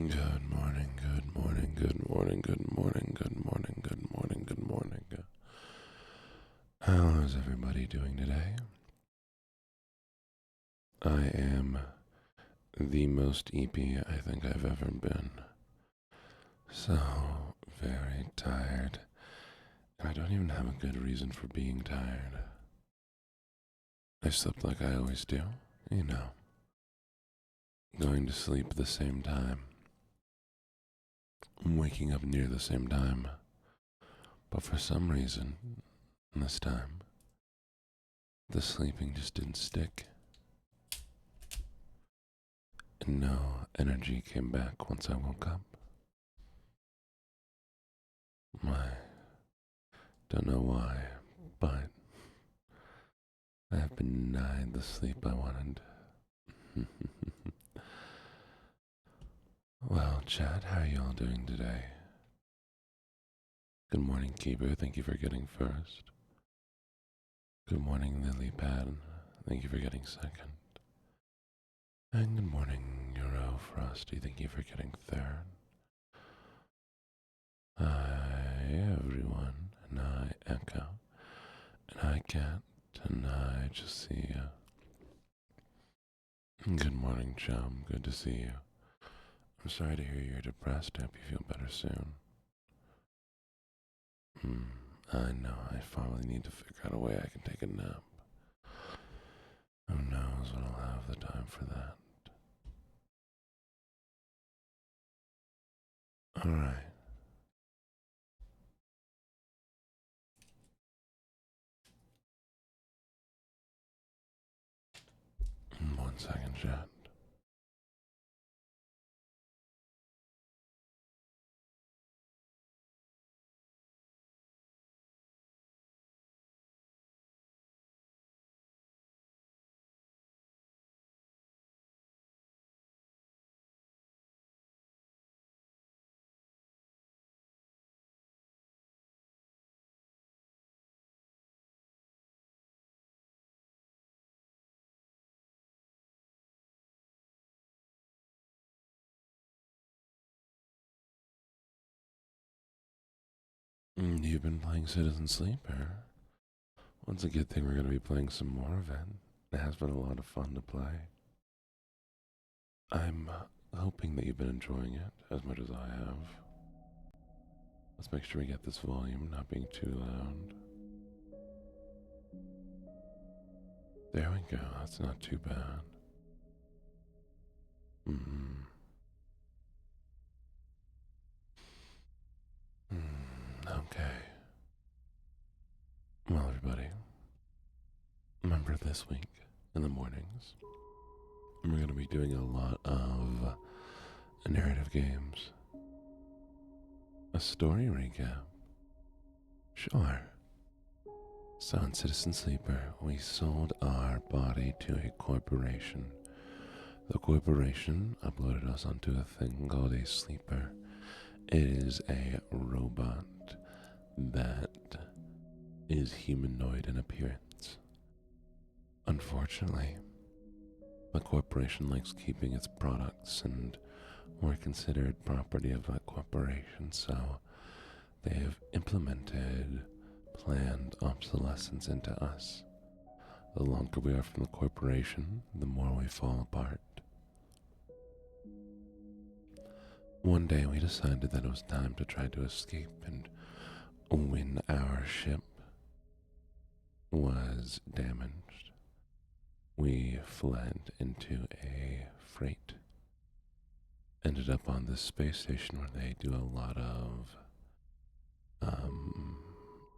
Good morning, good morning, good morning, good morning, good morning, good morning, good morning. How is everybody doing today? I am the most EP I think I've ever been. So very tired. And I don't even have a good reason for being tired. I slept like I always do, you know, going to sleep at the same time, waking up near the same time. But for some reason, this time, the sleeping just didn't stick. And no energy came back once I woke up. I don't know why, but I have been denied the sleep I wanted. Well, Chad, how are you all doing today? Good morning, Keeper. Thank you for getting first. Good morning, Lily Pad. Thank you for getting second. And good morning, Euro Frosty. Thank you for getting third. Hi, everyone. And I Echo. And I Cat. And I just see you. Good morning, chum. Good to see you. I'm sorry to hear you're depressed. I hope you feel better soon. I know. I finally need to figure out a way I can take a nap. Who knows when I'll have the time for that. Alright. One second, chat. You've been playing Citizen Sleeper. Well, it's a good thing we're going to be playing some more of it. It has been a lot of fun to play. I'm hoping that you've been enjoying it as much as I have. Let's make sure we get this volume not being too loud. There we go. That's not too bad. Okay. Well, everybody, remember this week in the mornings, we're going to be doing a lot of narrative games. A story recap. Sure. So in Citizen Sleeper, we sold our body to a corporation. The corporation uploaded us onto a thing called a sleeper. It is a robot that is humanoid in appearance. Unfortunately, the corporation likes keeping its products, and we're considered property of that corporation, so they have implemented planned obsolescence into us. The longer we are from the corporation, the more we fall apart. One day we decided that it was time to try to escape, and when our ship was damaged, we fled into a freight. Ended up on this space station where they do a lot of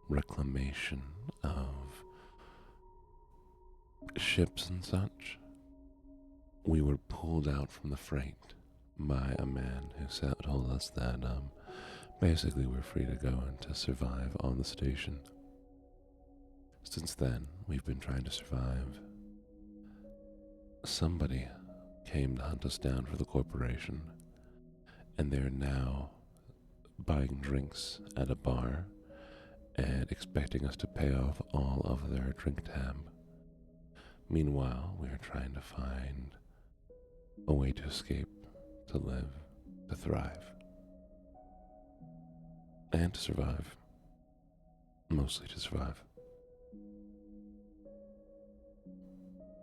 reclamation of ships and such. We were pulled out from the freight by a man who told us that basically we're free to go and to survive on the station. Since then, we've been trying to survive. Somebody came to hunt us down for the corporation, and they're now buying drinks at a bar and expecting us to pay off all of their drink tab. Meanwhile, we are trying to find a way to escape, to live. to thrive and to survive. Mostly to survive.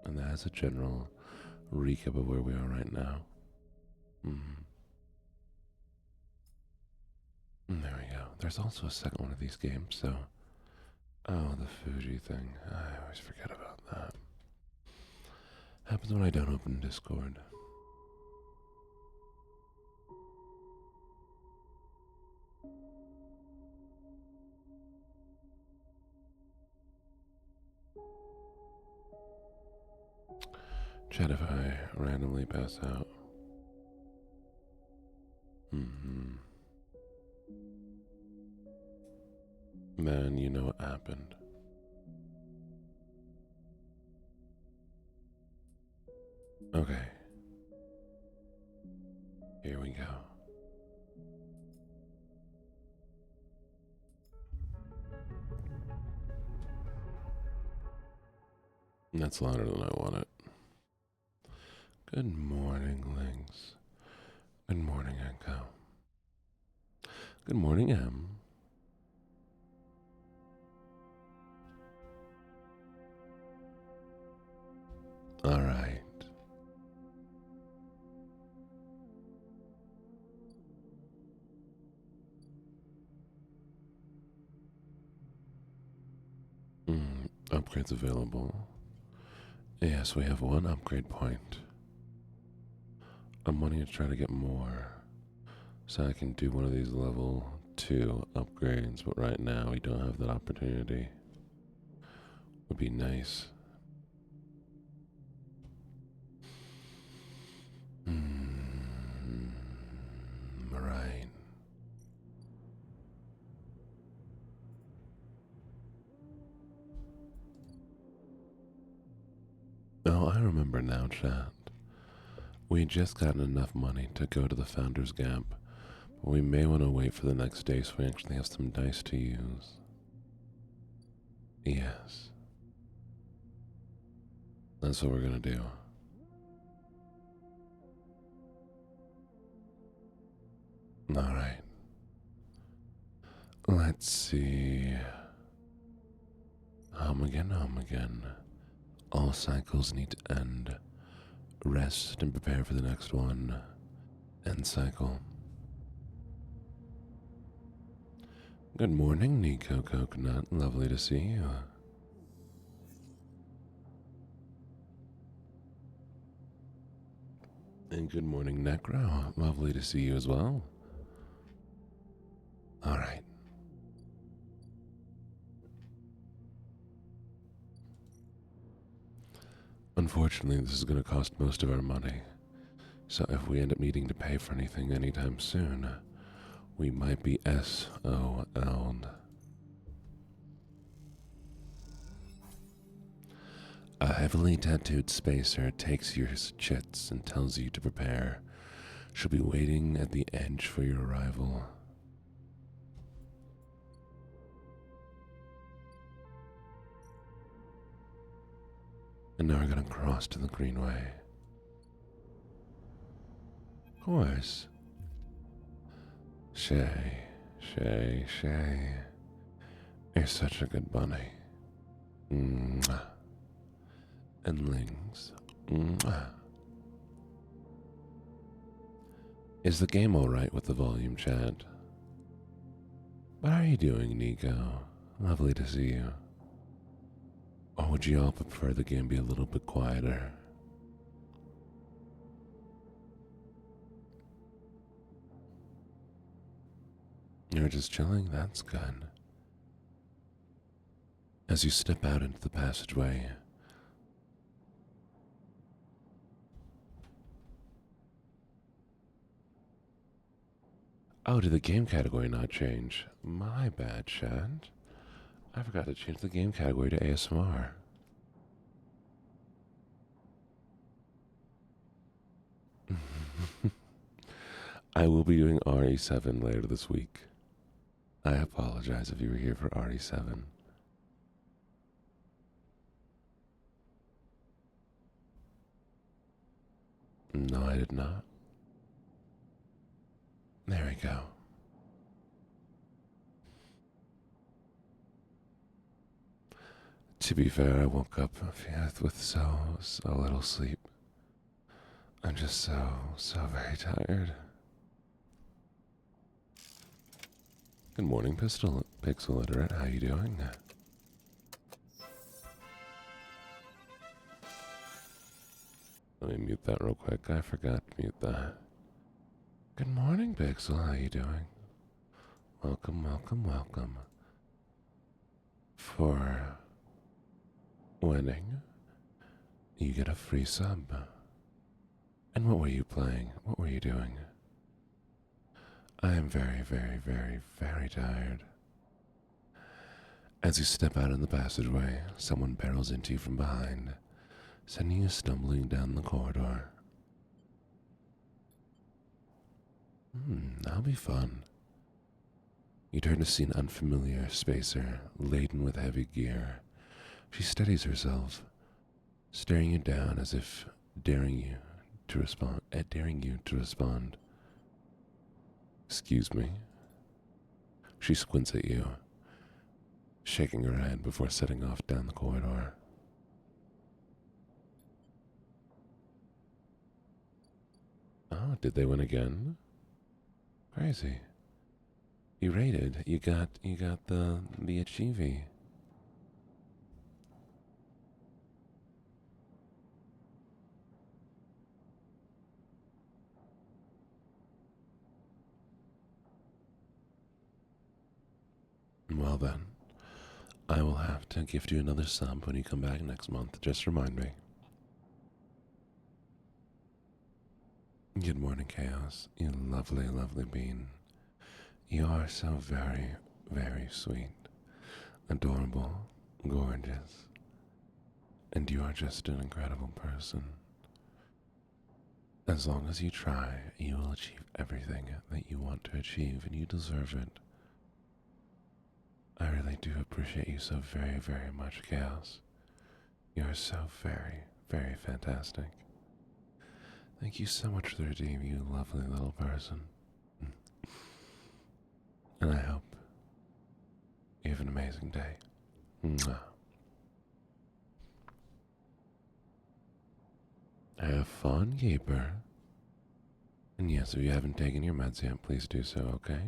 And that's a general recap of where we are right now. There we go. There's also a second one of these games, so. Oh, the Fuji thing. I always forget about that. Happens when I don't open Discord. Chat if I randomly pass out. Then you know what happened. Okay. Here we go. That's louder than I want it. Good morning, Lynx. Good morning, Echo. Good morning, M. All right. Upgrades available. Yes, we have one upgrade point. I'm wanting to try to get more so I can do one of these level 2 upgrades, but right now we don't have that opportunity. Would be nice. Right. Oh, I remember now, chat. We had just gotten enough money to go to the Founder's Gap, but we may want to wait for the next day so we actually have some dice to use. Yes. That's what we're gonna do. Alright. Let's see. Home again, home again. All cycles need to end. Rest and prepare for the next one. End cycle. Good morning, Nico Coconut. Lovely to see you. And good morning, Necro. Lovely to see you as well. Alright. Unfortunately, this is going to cost most of our money. So if we end up needing to pay for anything anytime soon, we might be SOL'd. A heavily tattooed spacer takes your chits and tells you to prepare. She'll be waiting at the edge for your arrival. And now we're gonna cross to the Greenway. Of course. Shay. You're such a good bunny. Mwah. And Lynx. Mwah. Is the game alright with the volume, chat? What are you doing, Nico? Lovely to see you. Or would you all prefer the game be a little bit quieter? You're just chilling? That's good. As you step out into the passageway, oh, did the game category not change? My bad, chat. I forgot to change the game category to ASMR. I will be doing RE7 later this week. I apologize if you were here for RE7. No, I did not. There we go. To be fair, I woke up with so little sleep. I'm just so very tired. Good morning, Pixel Literate. How you doing? Let me mute that real quick. I forgot to mute that. Good morning, Pixel. How you doing? Welcome, welcome, welcome. For winning, you get a free sub. And what were you playing? What were you doing? I am very, very, very, very tired. As you step out in the passageway, someone barrels into you from behind, sending you stumbling down the corridor. That'll be fun. You turn to see an unfamiliar spacer laden with heavy gear. She steadies herself, staring you down as if daring you to respond. Excuse me. She squints at you, shaking her head before setting off down the corridor. Oh, did they win again? Crazy. You rated. You got the achievie. Well then, I will have to gift you another sub when you come back next month. Just remind me. Good morning, Chaos. You lovely, lovely bean. You are so very, very sweet, adorable, gorgeous, and you are just an incredible person. As long as you try, you will achieve everything that you want to achieve, and you deserve it. I really do appreciate you so very, very much, Chaos. You are so very, very fantastic. Thank you so much for the redeem, you lovely little person. And I hope you have an amazing day. Mwah. Have fun, Keeper. And yes, if you haven't taken your meds yet, please do so, okay?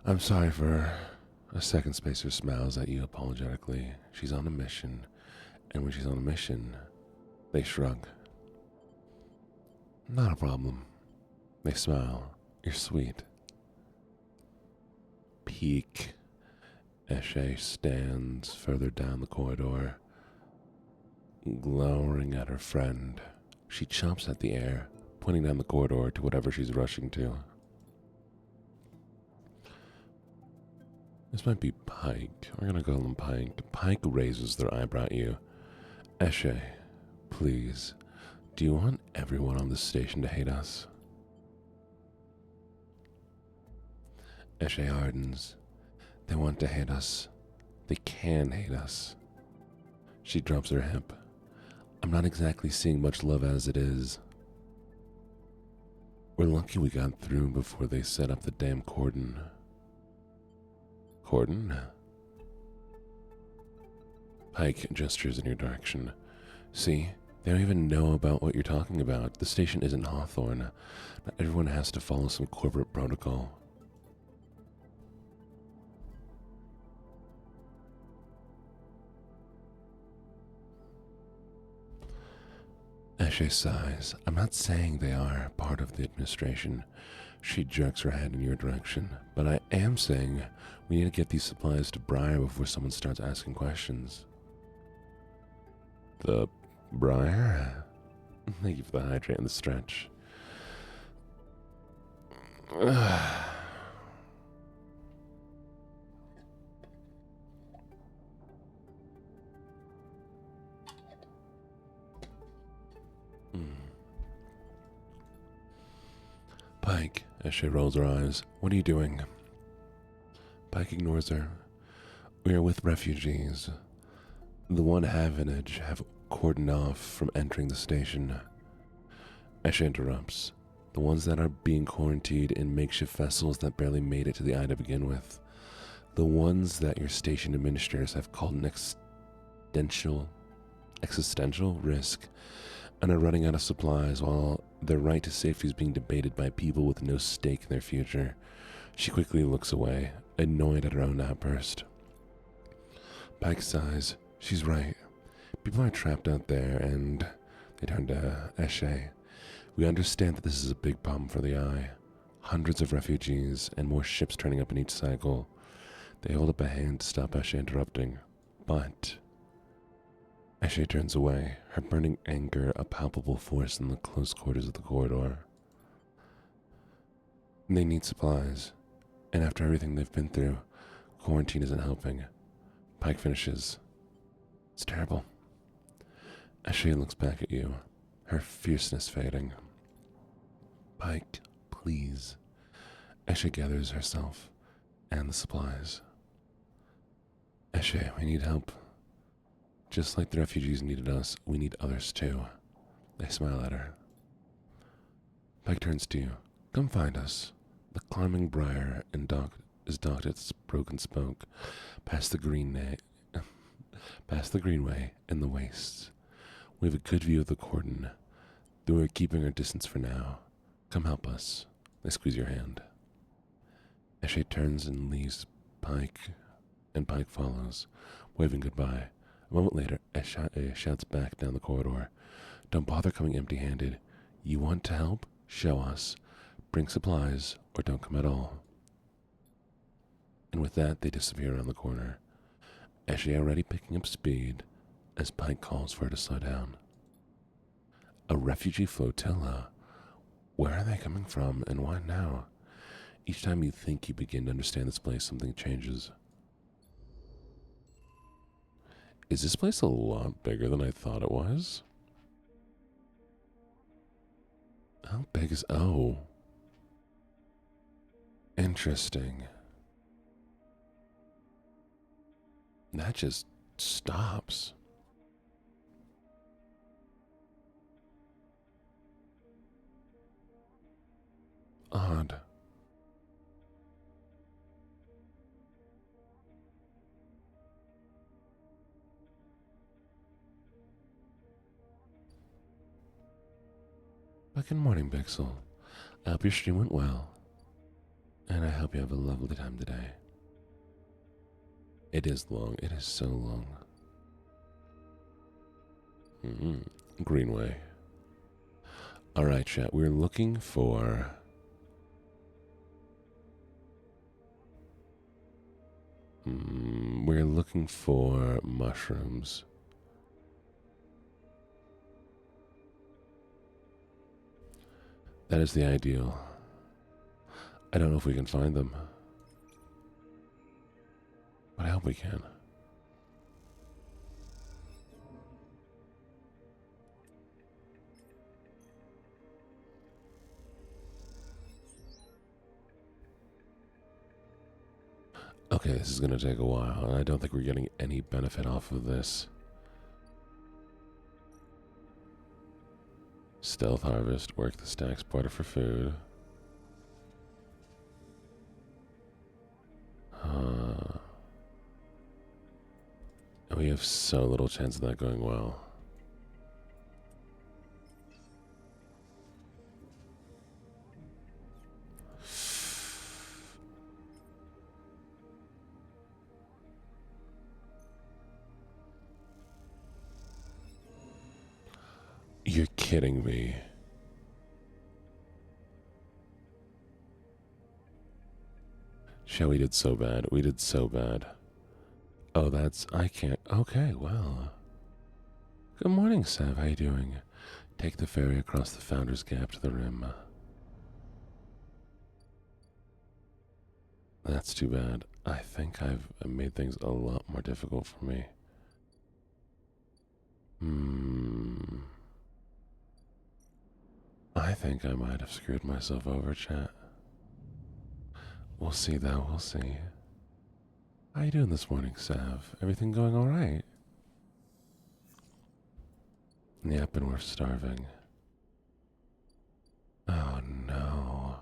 I'm sorry for a second spacer smiles at you apologetically. She's on a mission, and when she's on a mission, they shrug. Not a problem. They smile. You're sweet. Peek. Eshe stands further down the corridor, glowering at her friend. She chomps at the air, pointing down the corridor to whatever she's rushing to. This might be Pike. We're gonna call him Pike. Pike raises their eyebrow at you. Eshe, please, do you want everyone on this station to hate us? Eshe hardens. They want to hate us. They can hate us. She drops her hip. I'm not exactly seeing much love as it is. We're lucky we got through before they set up the damn cordon. Cordon? Pike gestures in your direction. See, they don't even know about what you're talking about. The station isn't Hawthorne. Not everyone has to follow some corporate protocol. Eshe sighs. I'm not saying they are part of the administration. She jerks her head in your direction. But I am saying we need to get these supplies to Briar before someone starts asking questions. The Briar? Thank you for the hydrate and the stretch. Pike, as she rolls her eyes, what are you doing? Pike ignores her. We are with refugees. The one Havenage have cordoned off from entering the station. Esha interrupts. The ones that are being quarantined in makeshift vessels that barely made it to the eye to begin with. The ones that your station administrators have called an existential risk and are running out of supplies while their right to safety is being debated by people with no stake in their future. She quickly looks away, annoyed at her own outburst. Pike sighs. She's right. People are trapped out there, and they turn to Eshe. We understand that this is a big problem for the Eye. Hundreds of refugees and more ships turning up in each cycle. They hold up a hand to stop Eshe interrupting, but Eshe turns away, her burning anger a palpable force in the close quarters of the corridor. They need supplies, and after everything they've been through, quarantine isn't helping. Pike finishes. It's terrible. Eshe looks back at you, her fierceness fading. Pike, please. Eshe gathers herself and the supplies. Eshe, we need help. Just like the refugees needed us, we need others too. They smile at her. Pike turns to you. Come find us. The climbing briar is docked at its broken spoke, past the greenway and the wastes. We have a good view of the cordon, though we're keeping our distance for now. Come help us. They squeeze your hand. Eshe turns and leaves Pike, and Pike follows, waving goodbye. A moment later, Eshe shouts back down the corridor. Don't bother coming empty-handed. You want to help? Show us. Bring supplies, or don't come at all. And with that, they disappear around the corner. Eshe already picking up speed as Pike calls for her to slow down. A refugee flotilla? Where are they coming from, and why now? Each time you think you begin to understand this place, something changes. Is this place a lot bigger than I thought it was? How big is... Oh. Interesting. That just stops. Odd. But good morning, Pixel. I hope your stream went well. And I hope you have a lovely time today. It is long. It is so long. Greenway. Alright, chat. We're looking for... we're looking for mushrooms. That is the ideal. I don't know if we can find them, but I hope we can. Okay, this is going to take a while, and I don't think we're getting any benefit off of this. Stealth harvest, work the stacks, barter for food. We have so little chance of that going well. You're kidding me. Shall we did so bad. We did so bad. Oh, that's... I can't... Okay, well. Good morning, Sav. How you doing? Take the ferry across the Founder's Gap to the rim. That's too bad. I think I've made things a lot more difficult for me. I think I might have screwed myself over, chat. We'll see, though. We'll see. How you doing this morning, Sav? Everything going all right? Yep, and we're starving. Oh no.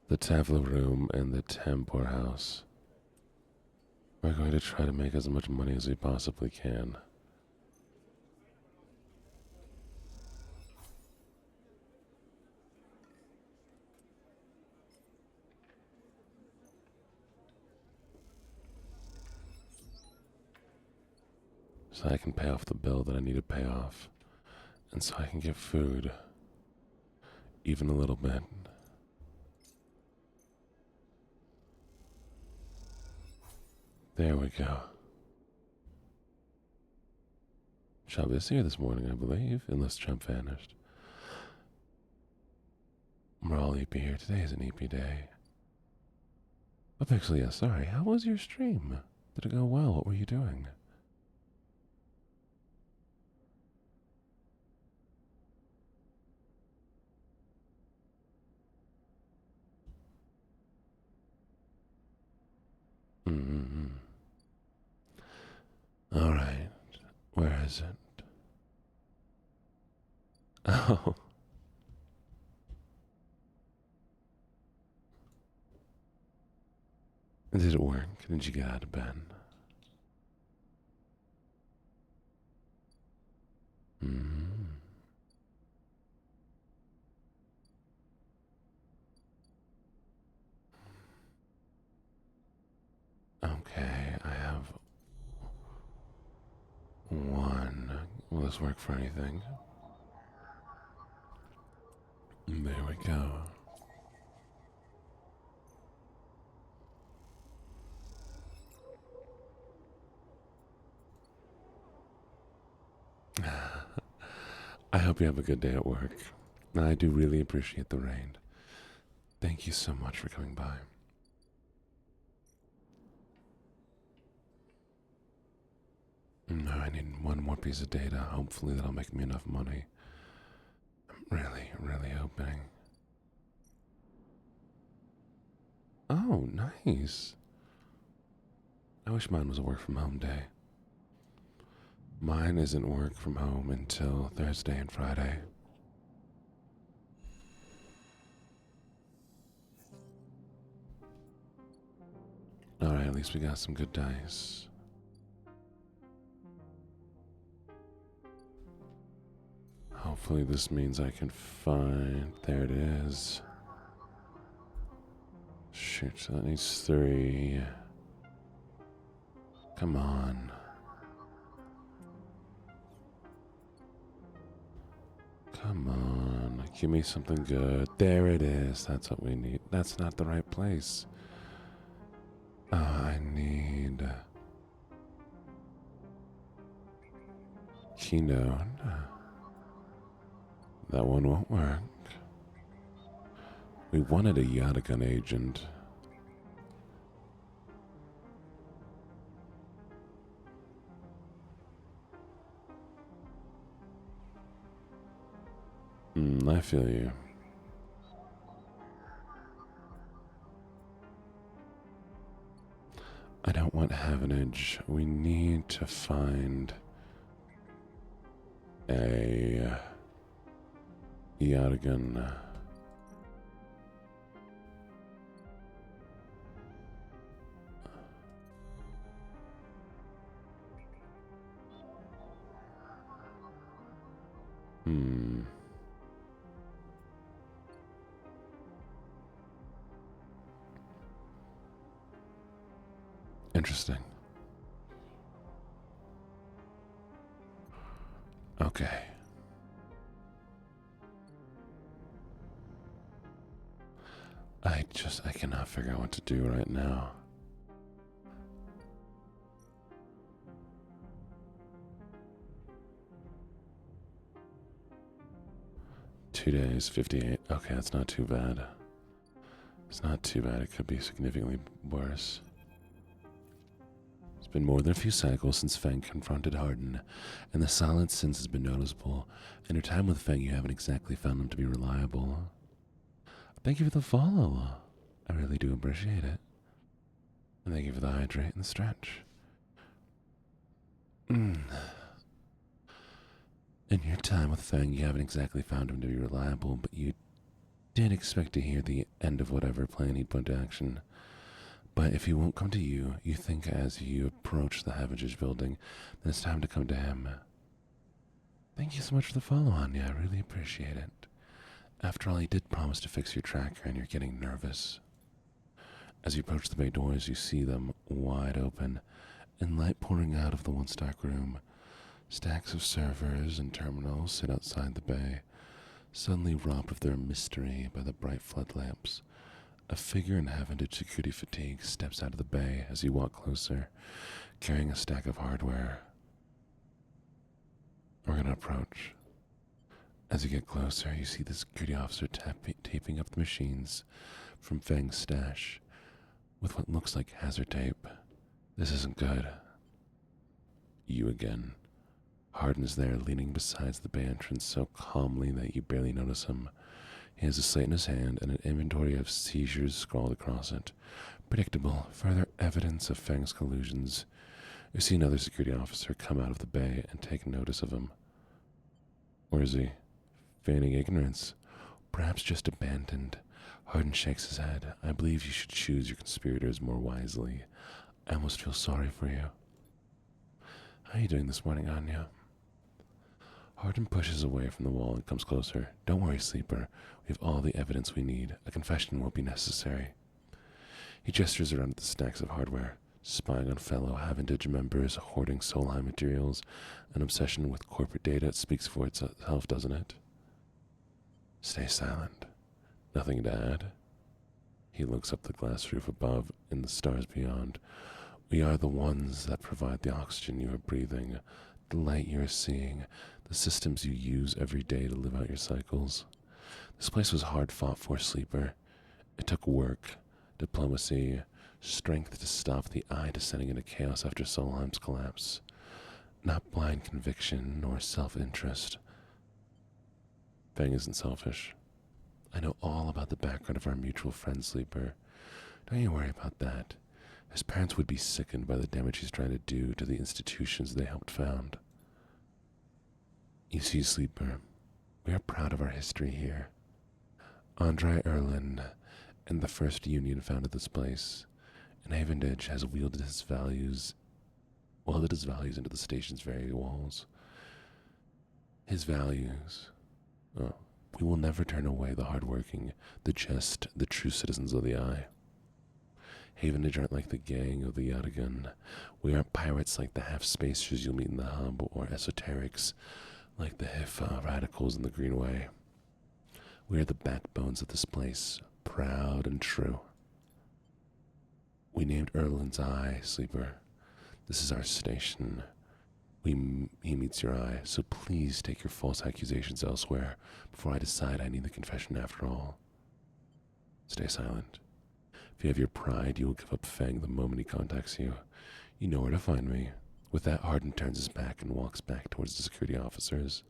The Tavla room and the Tempor house. We're going to try to make as much money as we possibly can. So I can pay off the bill that I need to pay off. And so I can get food. Even a little bit. There we go. Chubb is here this morning, I believe, unless Chubb vanished. We're all EP here. Today is an EP day. Oh, Pixel, yeah, sorry. How was your stream? Did it go well? What were you doing? Mm-hmm. All right. Where is it? Oh. Did it work? Did you get out of bed? Mm-hmm. Okay, I have one. Will this work for anything? There we go. I hope you have a good day at work. I do really appreciate the rain. Thank you so much for coming by. No, I need one more piece of data. Hopefully that'll make me enough money. I'm really, really hoping. Oh, nice. I wish mine was a work from home day. Mine isn't work from home until Thursday and Friday. Alright, at least we got some good dice. Hopefully this means I can find... There it is. Shoot, so that needs 3. Come on. Come on. Give me something good. There it is. That's what we need. That's not the right place. I need... Keynote. That one won't work. We wanted a Yatagun agent. I feel you. I don't want Havenage. We need to find a Yatagun. Interesting. Okay. I cannot figure out what to do right now. Two days, 58. Okay, that's not too bad. It's not too bad. It could be significantly worse. It's been more than a few cycles since Fang confronted Harden, and the silence since has been noticeable. In your time with Fang, you haven't exactly found him to be reliable. Thank you for the follow. I really do appreciate it. And thank you for the hydrate and the stretch. In your time with Fang, you haven't exactly found him to be reliable, but you did expect to hear the end of whatever plan he'd put to action. But if he won't come to you, you think as you approach the Havagers building, then it's time to come to him. Thank you so much for the follow, Anya. I really appreciate it. After all, he did promise to fix your tracker, and you're getting nervous. As you approach the bay doors, you see them wide open, and light pouring out of the once dark room. Stacks of servers and terminals sit outside the bay, suddenly robbed of their mystery by the bright floodlamps. A figure in Havendage security fatigue steps out of the bay as you walk closer, carrying a stack of hardware. We're gonna approach. As you get closer, you see the security officer taping up the machines from Fang's stash with what looks like hazard tape. This isn't good. You again. Hardin's there, leaning beside the bay entrance so calmly that you barely notice him. He has a slate in his hand and an inventory of seizures scrawled across it. Predictable, further evidence of Fang's collusions. You see another security officer come out of the bay and take notice of him. Where is he? Feigning ignorance. Perhaps just abandoned. Hardin shakes his head. I believe you should choose your conspirators more wisely. I almost feel sorry for you. How are you doing this morning, Anya? Hardin pushes away from the wall and comes closer. Don't worry, Sleeper. We have all the evidence we need. A confession won't be necessary. He gestures around at the stacks of hardware, spying on fellow Havendage members, hoarding Solheim materials, an obsession with corporate data. It speaks for itself, doesn't it? Stay silent. Nothing to add? He looks up the glass roof above and the stars beyond. We are the ones that provide the oxygen you are breathing, the light you are seeing, the systems you use every day to live out your cycles. This place was hard fought for, Sleeper. It took work, diplomacy, strength to stop the eye descending into chaos after Solheim's collapse. Not blind conviction nor self-interest. Fang isn't selfish. I know all about the background of our mutual friend, Sleeper. Don't you worry about that. His parents would be sickened by the damage he's trying to do to the institutions they helped found. You see, Sleeper, we are proud of our history here. Andrei Erlin and the First Union founded this place, and Havendage has welded his values into the station's very walls. His values. Oh, we will never turn away the hardworking, the just, the true citizens of the Eye. Havendage aren't like the gang of the Yatagan. We aren't pirates like the half-spacers you'll meet in the hub, or esoterics like the Hiffa radicals in the Greenway. We are the backbones of this place, proud and true. We named Erlin's Eye, Sleeper. This is our station. He meets your eye, so please take your false accusations elsewhere before I decide I need the confession after all. Stay silent. If you have your pride, you will give up Fang the moment he contacts you. You know where to find me. With that, Hardin turns his back and walks back towards the security officers,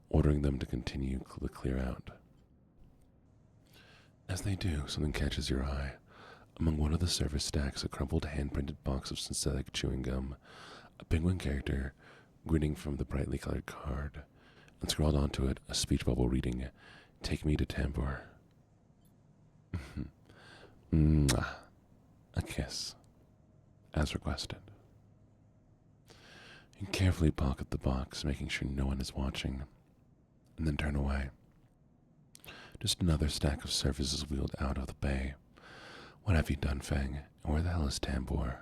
ordering them to continue to clear out. As they do, something catches your eye. Among one of the service stacks, a crumpled hand-printed box of synthetic chewing gum, a penguin character grinning from the brightly colored card, and scrawled onto it a speech bubble reading, "Take me to Tambor." Mwah. A kiss, as requested. You carefully pocket the box, making sure no one is watching, and then turn away. Just another stack of services wheeled out of the bay. What have you done, Fang? And where the hell is Tambor?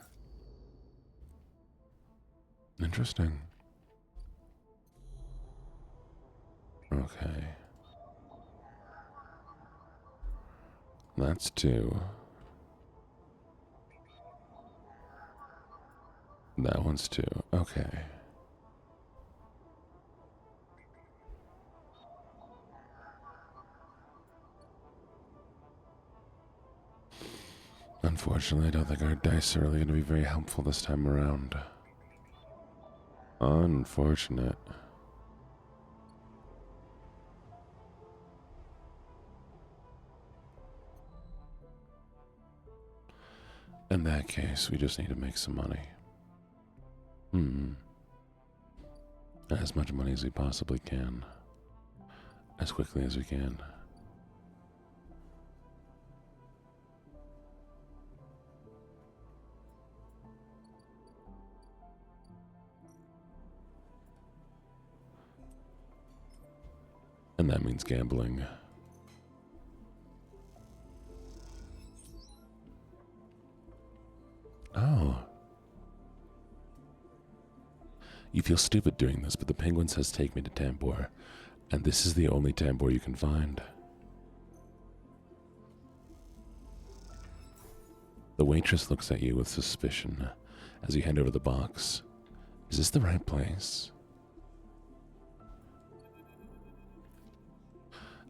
Interesting. Okay. That's two. That one's two. Okay. Unfortunately, I don't think our dice are really going to be very helpful this time around. Unfortunate. In that case, we just need to make some money. as much money as we possibly can, as quickly as we can. And that means gambling. Oh. You feel stupid doing this, but the penguin says take me to Tambor, and this is the only Tambor you can find. The waitress looks at you with suspicion as you hand over the box. Is this the right place?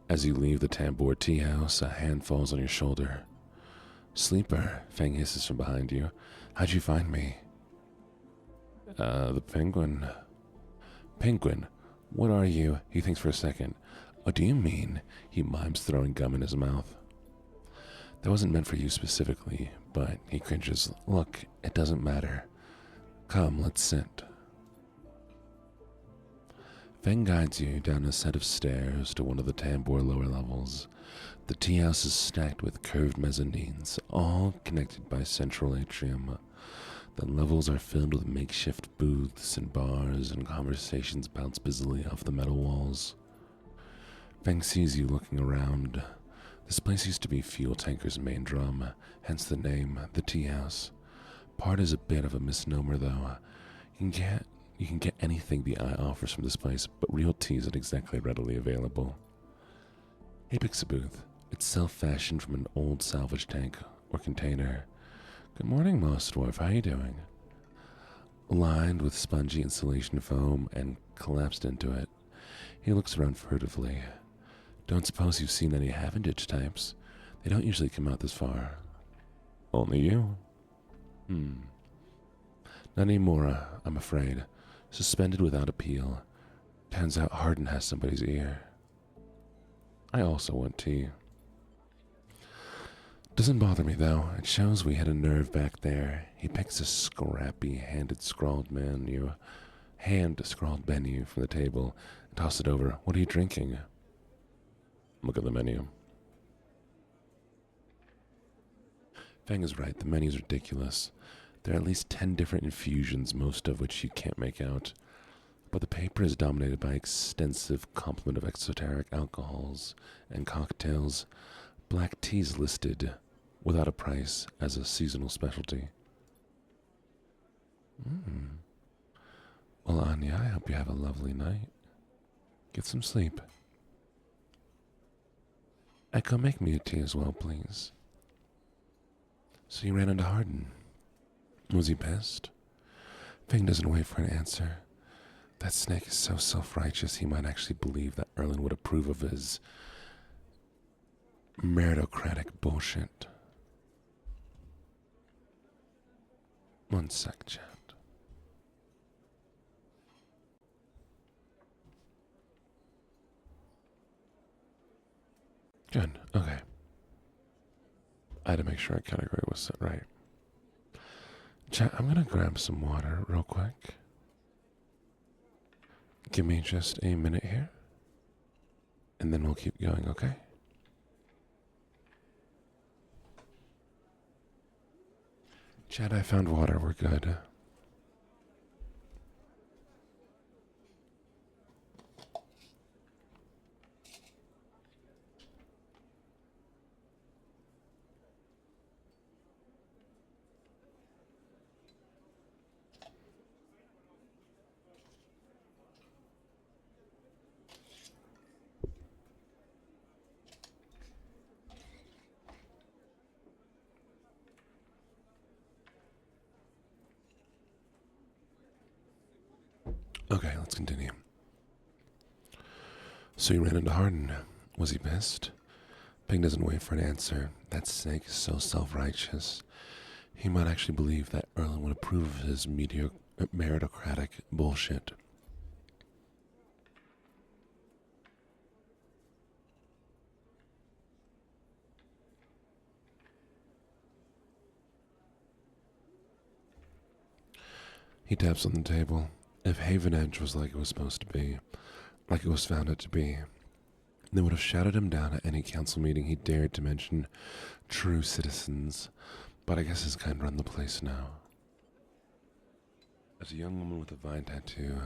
As you leave the Tambor tea house, a hand falls on your shoulder. Sleeper, Fang hisses from behind you. How'd you find me? The penguin. Penguin, what are you? He thinks for a second. What do you mean? He mimes, throwing gum in his mouth. That wasn't meant for you specifically, but he cringes. Look, it doesn't matter. Come, let's sit. Feng guides you down a set of stairs to one of the Tambor lower levels. The tea house is stacked with curved mezzanines, all connected by central atrium. The levels are filled with makeshift booths and bars, and conversations bounce busily off the metal walls. Feng sees you looking around. This place used to be Fuel Tanker's main drum, hence the name, the tea house. Part is a bit of a misnomer, though. You can get anything the eye offers from this place, but real tea isn't exactly readily available. He picks a booth. It's self-fashioned from an old salvage tank or container. Good morning, Moss Dwarf. How are you doing? Lined with spongy insulation foam and collapsed into it, he looks around furtively. Don't suppose you've seen any Havenditch types. They don't usually come out this far. Only you? Not anymore, I'm afraid. Suspended without appeal. Turns out Hardin has somebody's ear. I also want tea. Doesn't bother me, though. It shows we had a nerve back there. He picks a scrappy hand-scrawled menu from the table and tosses it over. What are you drinking? Look at the menu. Fang is right. The menu's ridiculous. There are at least 10 different infusions, most of which you can't make out. But the paper is dominated by extensive complement of exoteric alcohols and cocktails. Black tea's listed without a price as a seasonal specialty. Well, Anya, I hope you have a lovely night. Get some sleep. Echo, make me a tea as well, please. So you ran into Hardin. Was he pissed? Fang doesn't wait for an answer. That snake is so self-righteous he might actually believe that Erlen would approve of his meritocratic bullshit. One sec, chat. Good, okay. I had to make sure our category was set right. Chat, I'm gonna grab some water real quick. Give me just a minute here, and then we'll keep going, okay? Chat, I found water, we're good. Okay, let's continue. So you ran into Hardin. Was he pissed? Ping doesn't wait for an answer. That snake is so self-righteous. He might actually believe that Erlen would approve of his meritocratic bullshit. He taps on the table. If Haven Edge was like it was supposed to be, like it was founded to be, they would have shouted him down at any council meeting he dared to mention true citizens, but I guess his kind run the place now. As a young woman with a vine tattoo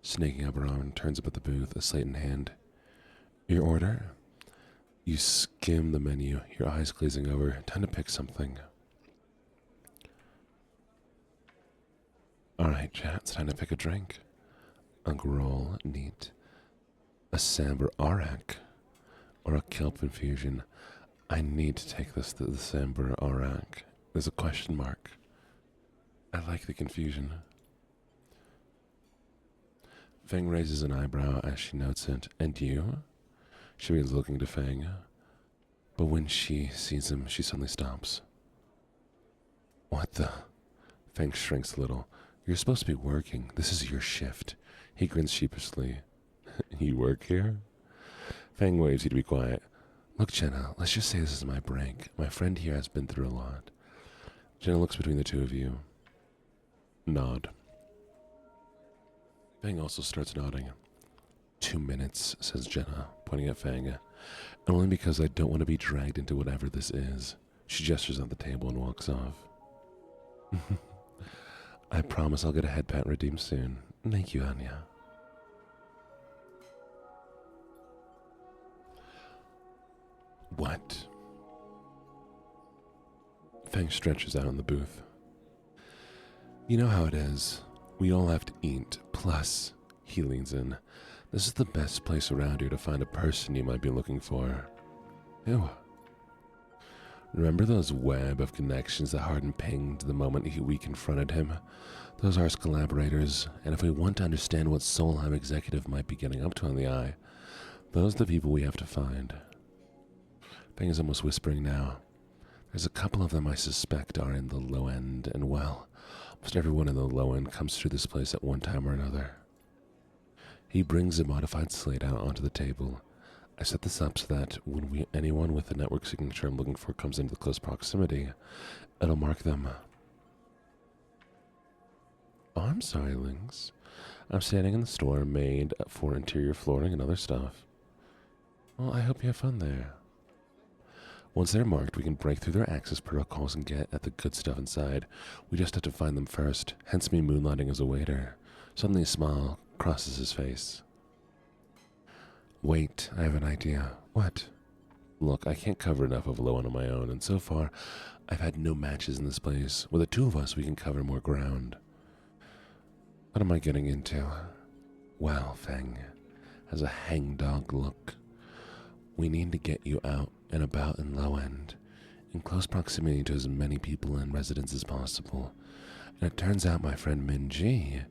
snaking up her arm turns up at the booth, a slate in hand. Your order? You skim the menu, your eyes glazing over. Time to pick something. Alright, chat, it's time to pick a drink. A roll, neat. A Samber Arak, or a kelp infusion. I need to take this to the Samber Arak. There's a question mark. I like the confusion. Fang raises an eyebrow as she notes it. And you? She begins looking to Fang. But when she sees him, she suddenly stops. What the? Fang shrinks a little. You're supposed to be working. This is your shift. He grins sheepishly. You work here? Fang waves you to be quiet. Look, Jenna, let's just say this is my break. My friend here has been through a lot. Jenna looks between the two of you. Nod. Fang also starts nodding. 2 minutes, says Jenna, pointing at Fang. And only because I don't want to be dragged into whatever this is. She gestures at the table and walks off. I promise I'll get a head pat redeemed soon. Thank you, Anya. What? Fang stretches out in the booth. You know how it is. We all have to eat. Plus, he leans in. This is the best place around here to find a person you might be looking for. Ew. Remember those web of connections that Hardin pinged the moment we confronted him? Those are his collaborators, and if we want to understand what Solheim executive might be getting up to on the eye, those are the people we have to find. Fang is almost whispering now. There's a couple of them I suspect are in the low end, and well, almost everyone in the low end comes through this place at one time or another. He brings a modified slate out onto the table. I set this up so that when anyone with a network signature I'm looking for comes into close proximity, it'll mark them. Oh, I'm sorry, Lynx. I'm standing in the store made for interior flooring and other stuff. Well, I hope you have fun there. Once they're marked, we can break through their access protocols and get at the good stuff inside. We just have to find them first, hence me moonlighting as a waiter. Suddenly a smile crosses his face. Wait, I have an idea. What? Look, I can't cover enough of low on my own, and so far, I've had no matches in this place. With the two of us, we can cover more ground. What am I getting into? Well, Fang has a hangdog look. We need to get you out and about in low end, in close proximity to as many people and residents as possible. And it turns out my friend Minji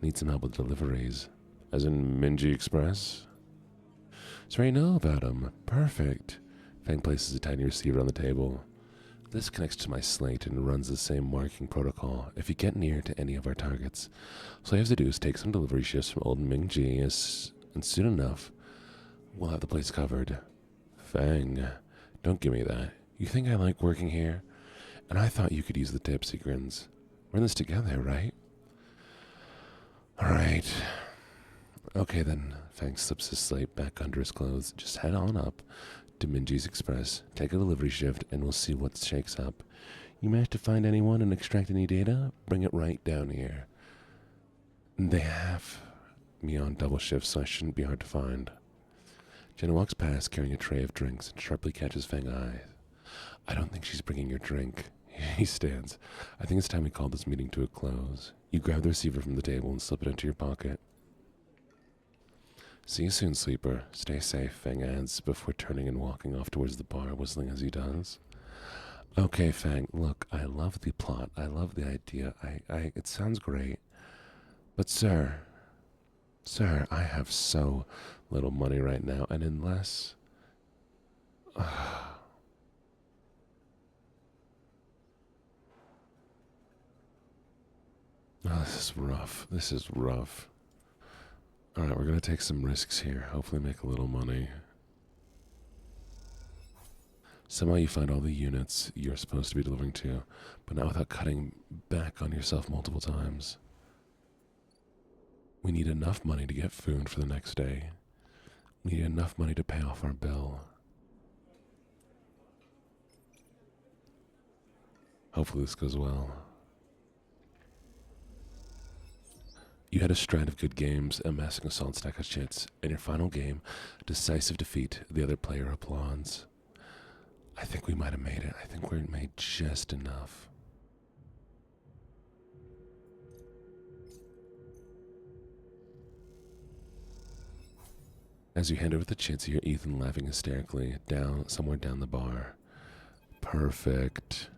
needs some help with deliveries. As in Minji Express? So I know about him. Perfect. Fang places a tiny receiver on the table. This connects to my slate and runs the same marking protocol if you get near to any of our targets. So all you have to do is take some delivery shifts from old Mingji, and soon enough, we'll have the place covered. Fang, don't give me that. You think I like working here? And I thought you could use the tips, he grins. We're in this together, right? Alright. Okay then, Fang slips his slate back under his clothes. Just head on up to Minji's Express, take a delivery shift, and we'll see what shakes up. You manage to find anyone and extract any data? Bring it right down here. They have me on double shifts, so I shouldn't be hard to find. Jenna walks past carrying a tray of drinks and sharply catches Fang's eye. I don't think she's bringing your drink. He stands. I think it's time we call this meeting to a close. You grab the receiver from the table and slip it into your pocket. See you soon, sleeper. Stay safe, Fang adds before turning and walking off towards the bar, whistling as he does. Okay, Fang, look, I love the plot. I love the idea. It sounds great. But sir, I have so little money right now, and unless... Oh, this is rough. Alright, we're gonna take some risks here. Hopefully make a little money. Somehow you find all the units you're supposed to be delivering to, but not without cutting back on yourself multiple times. We need enough money to get food for the next day. We need enough money to pay off our bill. Hopefully this goes well. You had a strand of good games, amassing a solid stack of chits. In your final game, decisive defeat, the other player applauds. I think we might have made it. I think we made just enough. As you hand over the chits, you hear Ethan laughing hysterically somewhere down the bar. Perfect.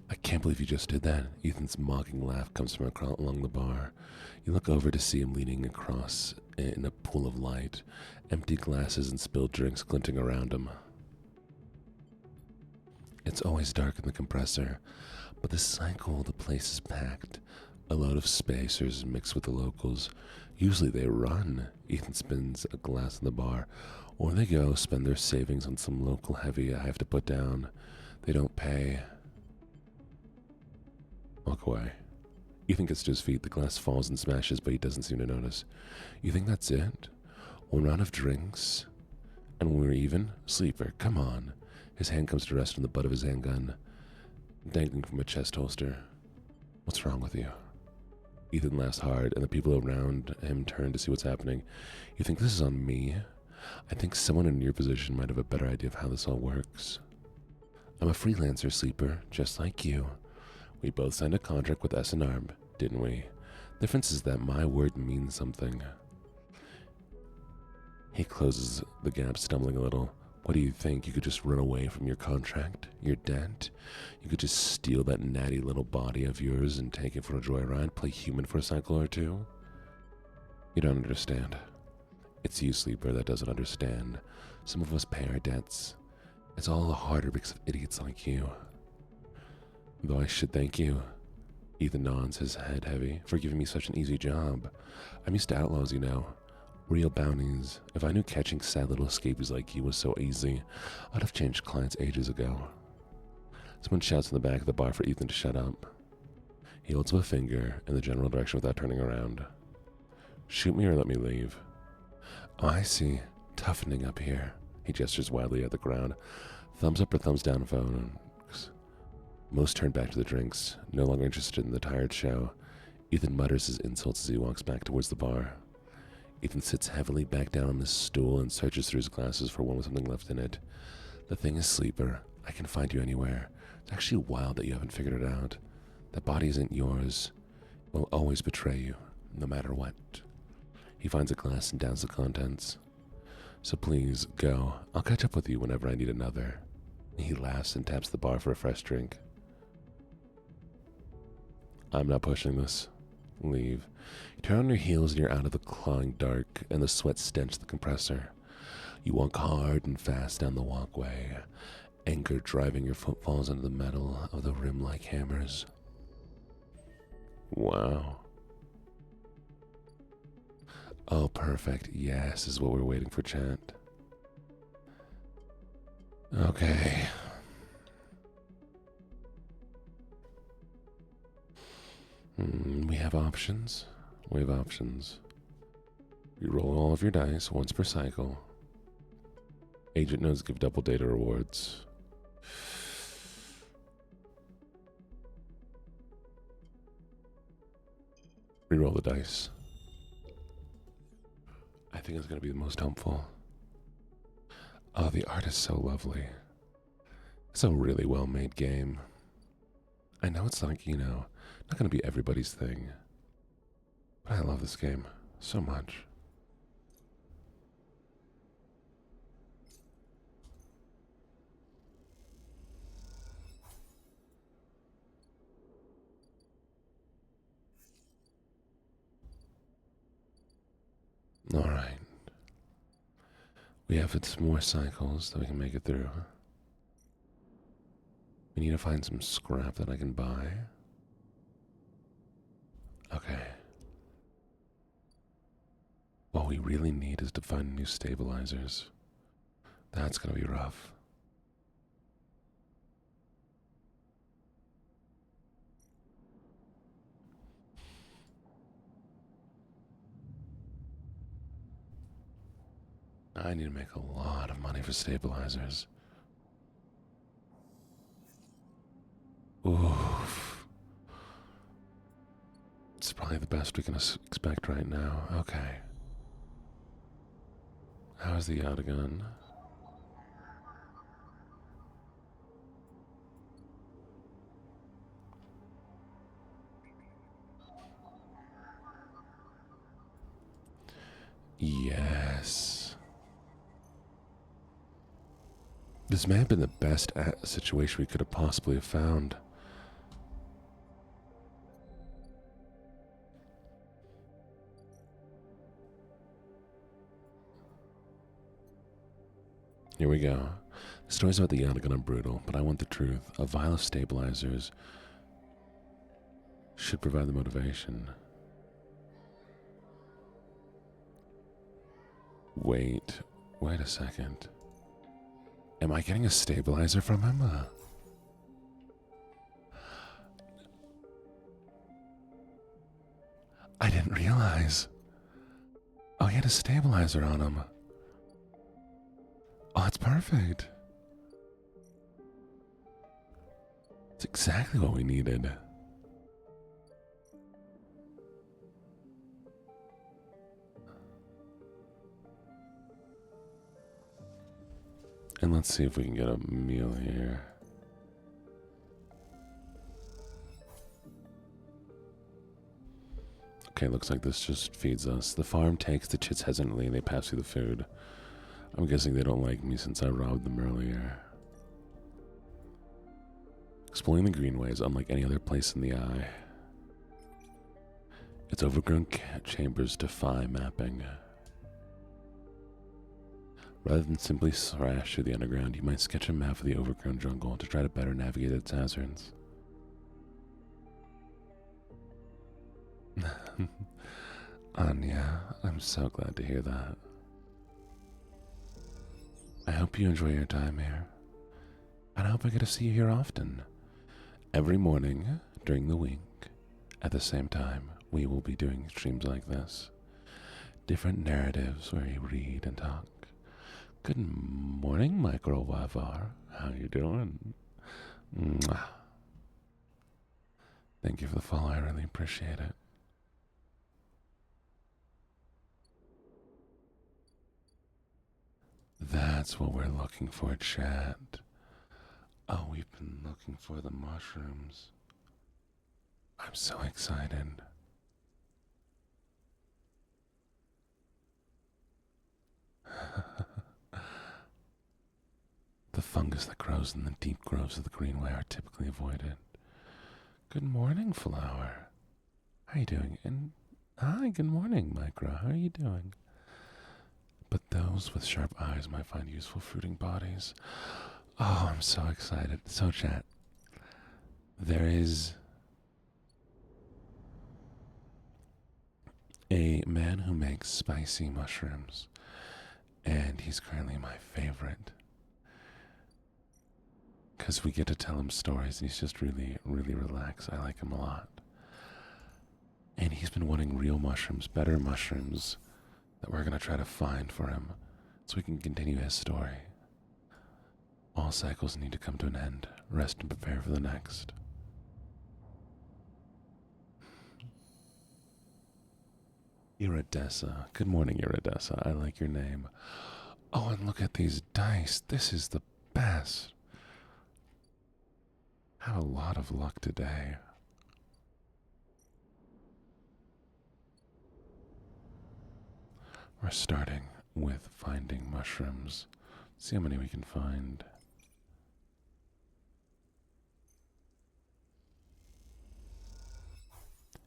I can't believe you just did that. Ethan's mocking laugh comes from along the bar. You look over to see him leaning across in a pool of light, empty glasses and spilled drinks glinting around him. It's always dark in the compressor, but the cycle, the place is packed. A load of spacers mixed with the locals. Usually they run. Ethan spins a glass in the bar, or they go spend their savings on some local heavy I have to put down. They don't pay. Walk away. Ethan gets to his feet. The glass falls and smashes, but he doesn't seem to notice. You think that's it? One round of drinks? And we're even? Sleeper, come on. His hand comes to rest on the butt of his handgun, dangling from a chest holster. What's wrong with you? Ethan laughs hard, and the people around him turn to see what's happening. You think this is on me? I think someone in your position might have a better idea of how this all works. I'm a freelancer, Sleeper, just like you. We both signed a contract with S&R, didn't we? Difference is that my word means something. He closes the gap, stumbling a little. What do you think? You could just run away from your contract? Your debt? You could just steal that natty little body of yours and take it for a joyride? Play human for a cycle or two? You don't understand. It's you, Sleeper, that doesn't understand. Some of us pay our debts. It's all the harder because of idiots like you. Though I should thank you. Ethan nods, his head heavy, for giving me such an easy job. I'm used to outlaws, you know. Real bounties. If I knew catching sad little escapees like you was so easy, I'd have changed clients ages ago. Someone shouts in the back of the bar for Ethan to shut up. He holds up a finger in the general direction without turning around. Shoot me or let me leave. Oh, I see. Toughening up here. He gestures wildly at the ground. Thumbs up or thumbs down phones. Most turn back to the drinks, no longer interested in the tired show. Ethan mutters his insults as he walks back towards the bar. Ethan sits heavily back down on his stool and searches through his glasses for one with something left in it. The thing is, Sleeper, I can find you anywhere. It's actually wild that you haven't figured it out. That body isn't yours. It will always betray you, no matter what. He finds a glass and downs the contents. So please, go. I'll catch up with you whenever I need another. He laughs and taps the bar for a fresh drink. I'm not pushing this. Leave. You turn on your heels and you're out of the clawing dark and the sweat stench the compressor. You walk hard and fast down the walkway, anger driving your footfalls into the metal of the rim like hammers. Wow. Oh, perfect. Yes, is what we're waiting for, chat. Okay. We have options. We have options. You roll all of your dice once per cycle. Agent nodes give double data rewards. Reroll the dice. I think it's going to be the most helpful. Oh, the art is so lovely. It's a really well-made game. I know it's like, not going to be everybody's thing. But I love this game so much. Alright. We have some more cycles that we can make it through. We need to find some scrap that I can buy. Okay. What we really need is to find new stabilizers. That's gonna be rough. I need to make a lot of money for stabilizers. Oof. It's probably the best we can expect right now. Okay. How's the Yatagun? Yes. This may have been the best situation we could have possibly have found. Here we go. The stories about the Yatagun are brutal, but I want the truth. A vial of stabilizers should provide the motivation. Wait a second. Am I getting a stabilizer from him? I didn't realize. Oh, he had a stabilizer on him. Oh, it's perfect. It's exactly what we needed. And let's see if we can get a meal here. Okay, looks like this just feeds us. The farm takes the chits hesitantly and they pass through the food. I'm guessing they don't like me since I robbed them earlier. Exploring the greenway is unlike any other place in the eye. Its overgrown chambers defy mapping. Rather than simply thrash through the underground, you might sketch a map of the overgrown jungle to try to better navigate its hazards. Anya, I'm so glad to hear that. I hope you enjoy your time here, and I hope I get to see you here often. Every morning, during the week, at the same time, we will be doing streams like this. Different narratives where you read and talk. Good morning, Micro Wavar. How you doing? Mwah. Thank you for the follow, I really appreciate it. That's what we're looking for, chat. Oh, we've been looking for the mushrooms. I'm so excited. The fungus that grows in the deep groves of the greenway are typically avoided. Good morning, flower. How are you doing? And hi, good morning, Micro. How are you doing? But those with sharp eyes might find useful fruiting bodies. Oh, I'm so excited. So, chat, there is a man who makes spicy mushrooms, and he's currently my favorite. Because we get to tell him stories, and he's just really, really relaxed. I like him a lot. And he's been wanting real mushrooms, better mushrooms, that we're going to try to find for him so we can continue his story. All cycles need to come to an end. Rest and prepare for the next. Iridessa. Good morning, Iridessa. I like your name. Oh, and look at these dice. This is the best. Had a lot of luck today. We're starting with finding mushrooms. See how many we can find.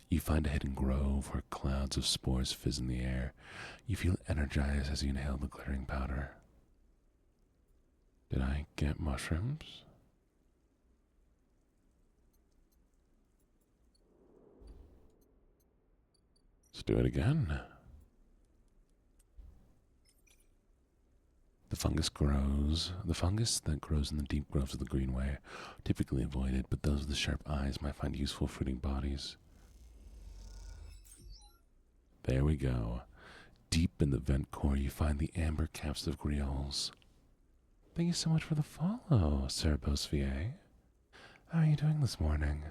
You find a hidden grove where clouds of spores fizz in the air. You feel energized as you inhale the glittering powder. Did I get mushrooms? Let's do it again. The fungus grows. The fungus that grows in the deep groves of the greenway are typically avoided, but those with the sharp eyes might find useful fruiting bodies. There we go. Deep in the vent core, you find the amber caps of griots. Thank you so much for the follow, Cerebos VA. How are you doing this morning?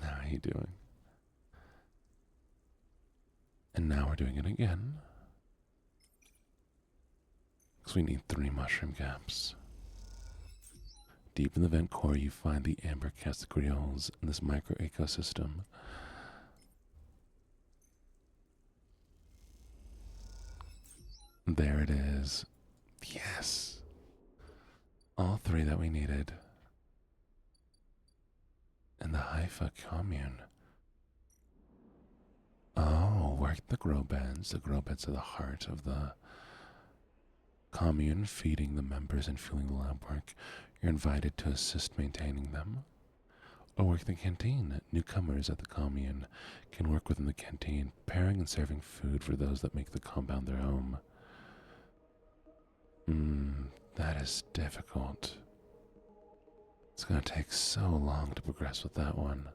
How are you doing? And now we're doing it again. Because we need 3 mushroom caps. Deep in the vent core, you find the amber cassegrioles in this micro ecosystem. There it is. Yes. All 3 that we needed. And the Haifa commune. Oh, work the grow beds. The grow beds are the heart of the commune, feeding the members and fueling the lab work. You're invited to assist maintaining them. Or work the canteen. Newcomers at the commune can work within the canteen, preparing and serving food for those that make the compound their home. That is difficult. It's going to take so long to progress with that one.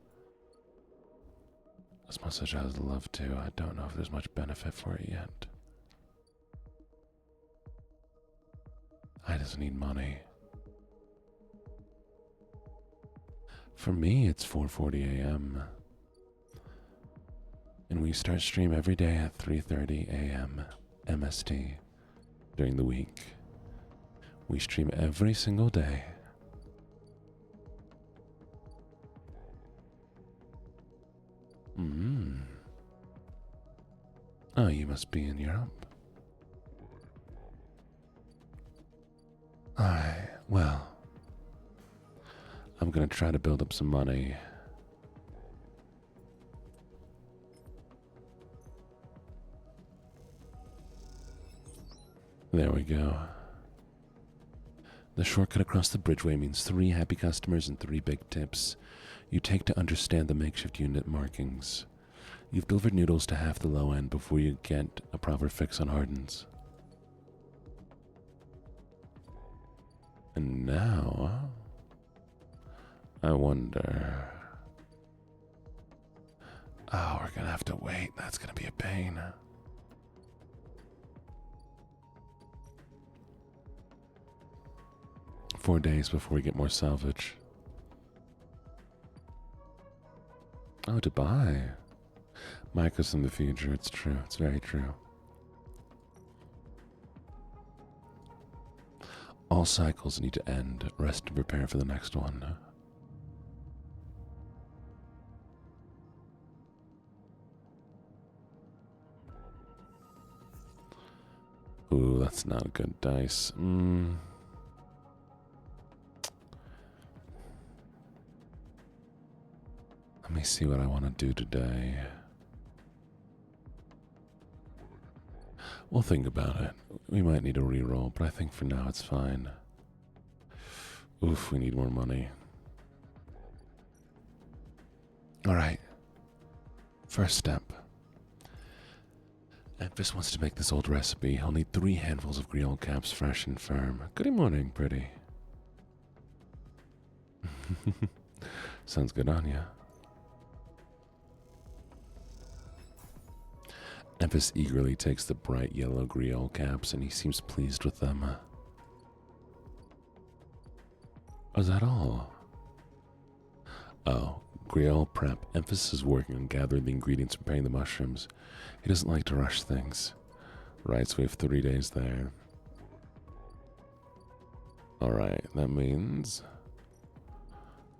As much as I would love to, I don't know if there's much benefit for it yet. I just need money. For me, it's 4:40 a.m. And we start stream every day at 3:30 a.m. MST during the week. We stream every single day. Oh, you must be in Europe. Well, I'm gonna try to build up some money. There we go. The shortcut across the bridgeway means 3 happy customers and 3 big tips you take to understand the makeshift unit markings. You've delivered noodles to half the low end before you get a proper fix on hardens. And now, I wonder... Oh, we're gonna have to wait. That's gonna be a pain. Four days before we get more salvage. Oh, to buy. Micah's in the future. It's true. It's very true. All cycles need to end. Rest and prepare for the next one. Ooh, that's not a good dice. Let me see what I want to do today. We'll think about it. We might need a reroll, but I think for now it's fine. Oof, we need more money. Alright. First step. Emphas wants to make this old recipe. I'll need 3 handfuls of griot caps, fresh and firm. Good morning, pretty. Sounds good on ya. Emphas eagerly takes the bright yellow griot caps, and he seems pleased with them. Is that all? Oh, griot prep. Emphas is working on gathering the ingredients and preparing the mushrooms. He doesn't like to rush things. Right, so we have 3 days there. Alright, that means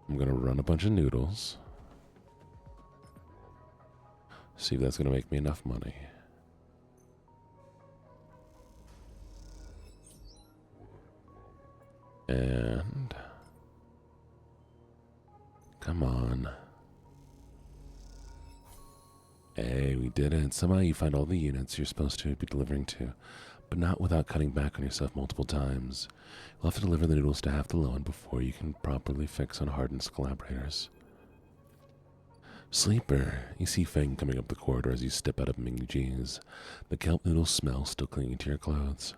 I'm gonna run a bunch of noodles. See if that's gonna make me enough money. And come on. Hey, we did it. Somehow you find all the units you're supposed to be delivering to, but not without cutting back on yourself multiple times. You'll have to deliver the noodles to half the loan before you can properly fix on Harden's collaborators. Sleeper, you see Feng coming up the corridor as you step out of Ming G's. The kelp noodle smell still clinging to your clothes.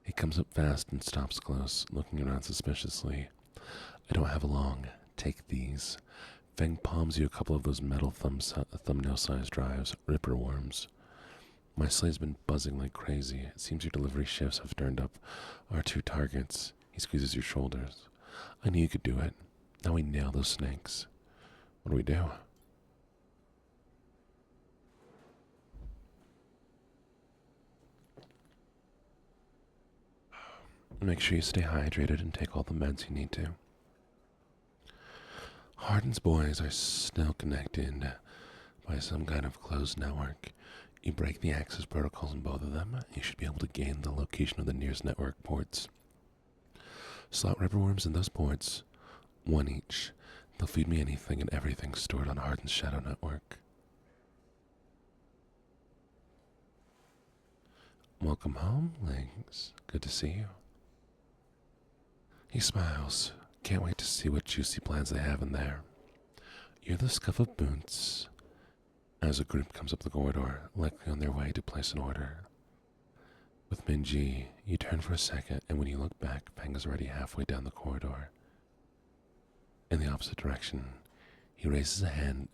He comes up fast and stops close, looking around suspiciously. I don't have long. Take these. Fang palms you a couple of those metal thumbnail-sized drives, ripper worms. My slay's been buzzing like crazy. It seems your delivery shifts have turned up our 2 targets. He squeezes your shoulders. I knew you could do it. Now we nail those snakes. What do we do? Make sure you stay hydrated and take all the meds you need to. Hardin's boys are still connected by some kind of closed network. You break the access protocols in both of them, you should be able to gain the location of the nearest network ports. Slot ripperworms in those ports, 1 each. They'll feed me anything and everything stored on Hardin's shadow network. Welcome home, Lynx. Good to see you. He smiles. Can't wait to see what juicy plans they have in there. You hear the scuff of boots as a group comes up the corridor, likely on their way to place an order. With Minji, you turn for a second, and when you look back, Fang is already halfway down the corridor. In the opposite direction, he raises a hand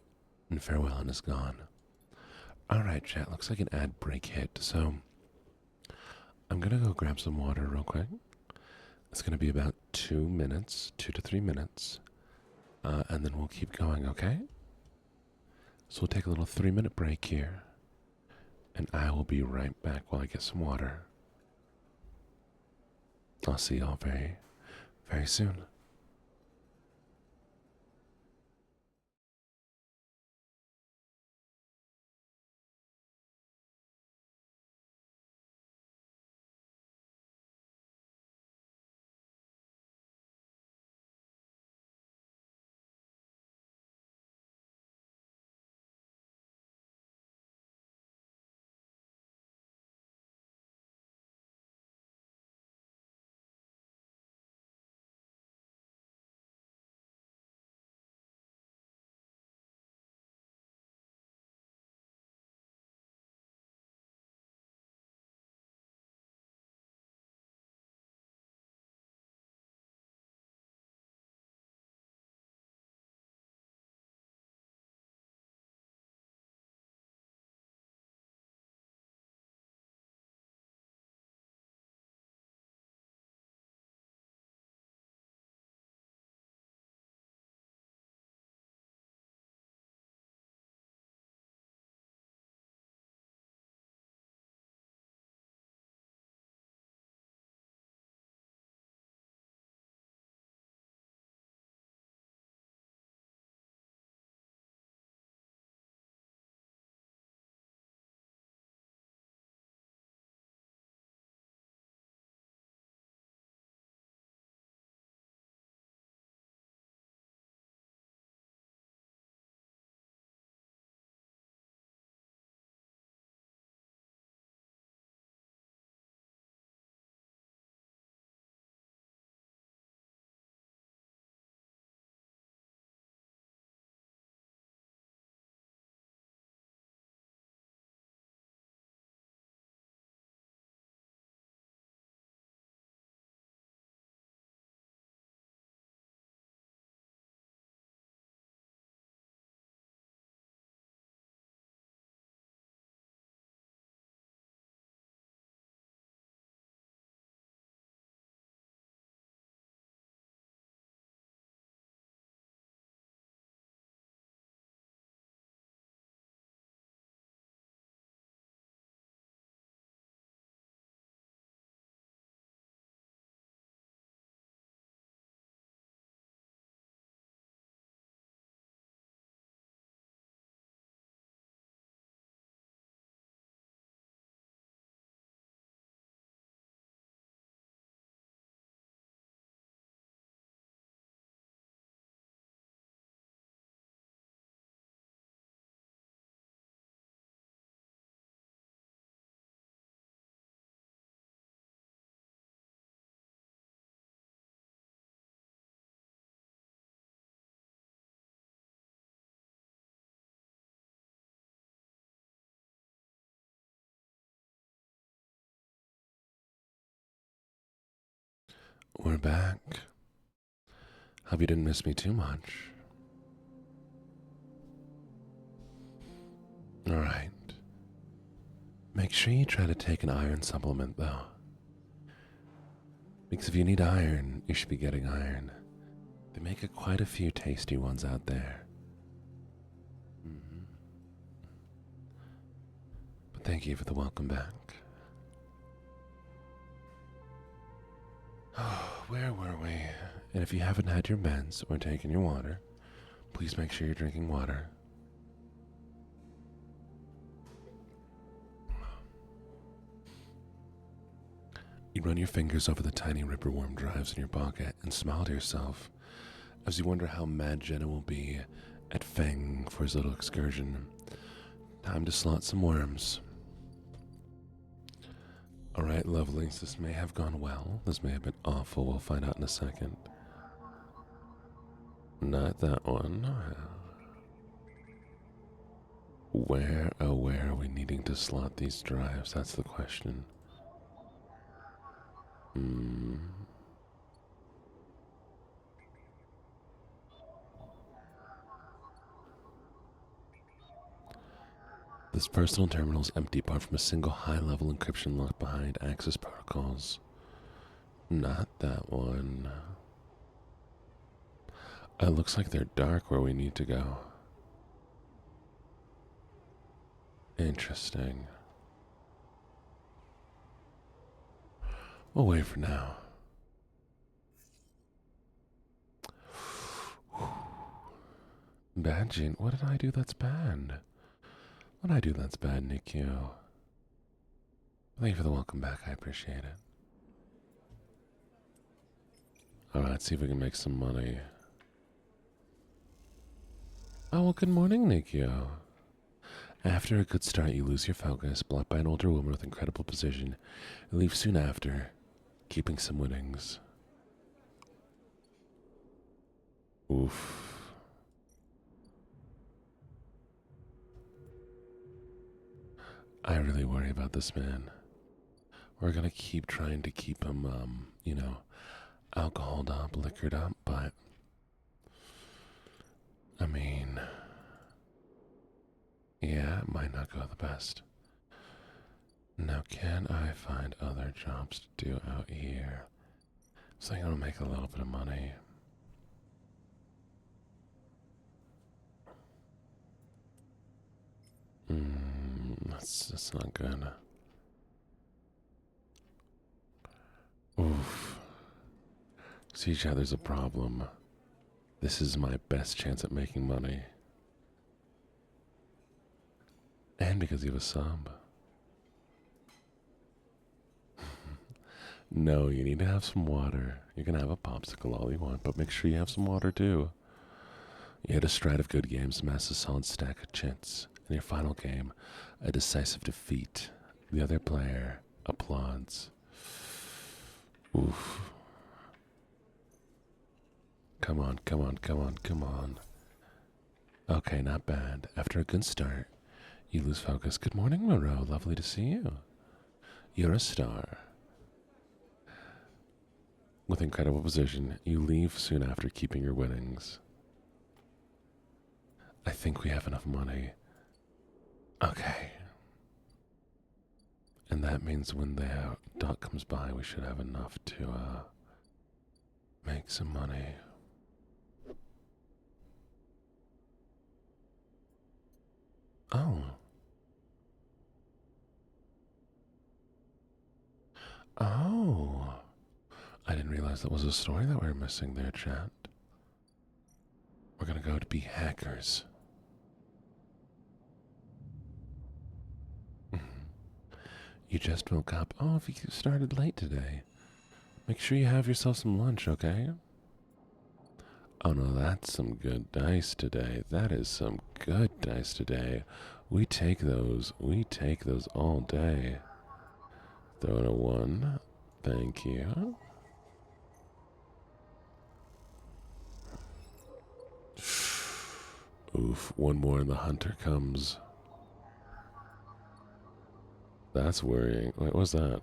in farewell and is gone. Alright, chat, looks like an ad break hit, so I'm gonna go grab some water real quick. It's gonna be about 2 minutes, 2 to 3 minutes, and then we'll keep going, okay? So we'll take a little 3-minute break here, and I will be right back while I get some water. I'll see y'all very, very soon. We're back. Hope you didn't miss me too much. Alright. Make sure you try to take an iron supplement, though. Because if you need iron, you should be getting iron. They make quite a few tasty ones out there. But thank you for the welcome back. Where were we? And if you haven't had your meds or taken your water, please make sure you're drinking water. You run your fingers over the tiny ripperworm drives in your pocket and smile to yourself as you wonder how mad Jenna will be at Fang for his little excursion. Time to slot some worms. Alright, lovelies, this may have gone well. This may have been awful. We'll find out in a second. Not that one. Where, oh, where are we needing to slot these drives? That's the question. This personal terminal is empty apart from a single high-level encryption locked behind access protocols. Not that one. It looks like they're dark where we need to go. Interesting. We'll wait for now. Bad Gene, what did I do that's bad? What did I do that's bad, Nikio? Thank you for the welcome back, I appreciate it. Alright, let's see if we can make some money. Oh, well, good morning, Nikio. After a good start, you lose your focus, blocked by an older woman with incredible precision, and leave soon after, keeping some winnings. Oof. I really worry about this man. We're gonna keep trying to keep him, you know, alcoholed up, liquored up, but I mean, yeah, it might not go the best. Now, can I find other jobs to do out here? So I'm gonna make a little bit of money. That's not good. Oof. See, Chad, there's a problem. This is my best chance at making money. And because you have a sub. No, you need to have some water. You can have a popsicle all you want, but make sure you have some water too. You had a stride of good games, amass a solid stack of chits. In your final game, a decisive defeat. The other player applauds. Oof. Come on, come on, come on, come on. Okay, not bad. After a good start, you lose focus. Good morning, Moreau. Lovely to see you. You're a star. With incredible precision, you leave soon after keeping your winnings. I think we have enough money. Okay. And that means when the dot comes by, we should have enough to make some money. Oh. Oh. I didn't realize that was a story that we were missing there, chat. We're gonna go to be hackers. You just woke up. Oh, if you started late today, make sure you have yourself some lunch, okay? Oh no, that's some good dice today. That is some good dice today. We take those all day. Throw in a 1. Thank you. Oof, one more and the hunter comes. That's worrying. What was that?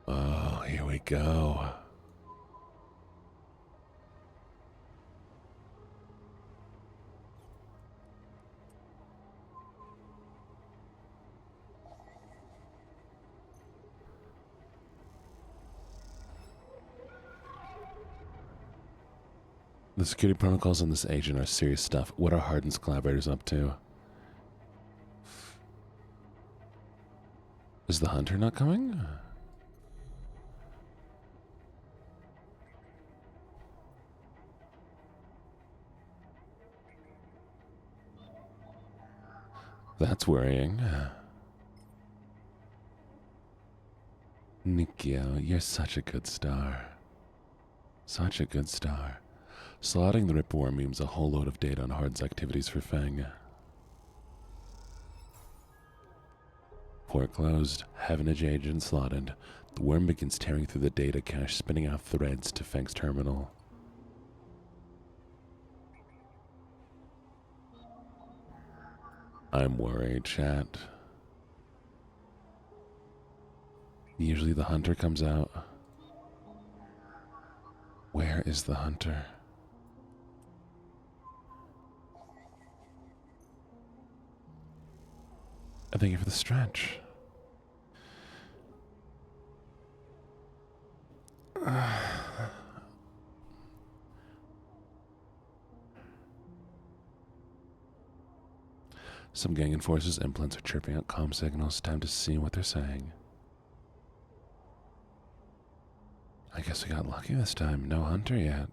Oh, here we go. The security protocols on this agent are serious stuff. What are Hardin's collaborators up to? Is the hunter not coming? That's worrying. Nikio, you're such a good star. Such a good star. Slotting the Ripworm means a whole load of data on Hard's activities for Feng. Port closed. Heavenage agent slotted. The worm begins tearing through the data cache, spinning out threads to Feng's terminal. I'm worried, chat. Usually the hunter comes out. Where is the hunter? Thank you for the stretch. Some gang enforcers' implants are chirping out comm signals. Time to see what they're saying. I guess we got lucky this time. No hunter yet.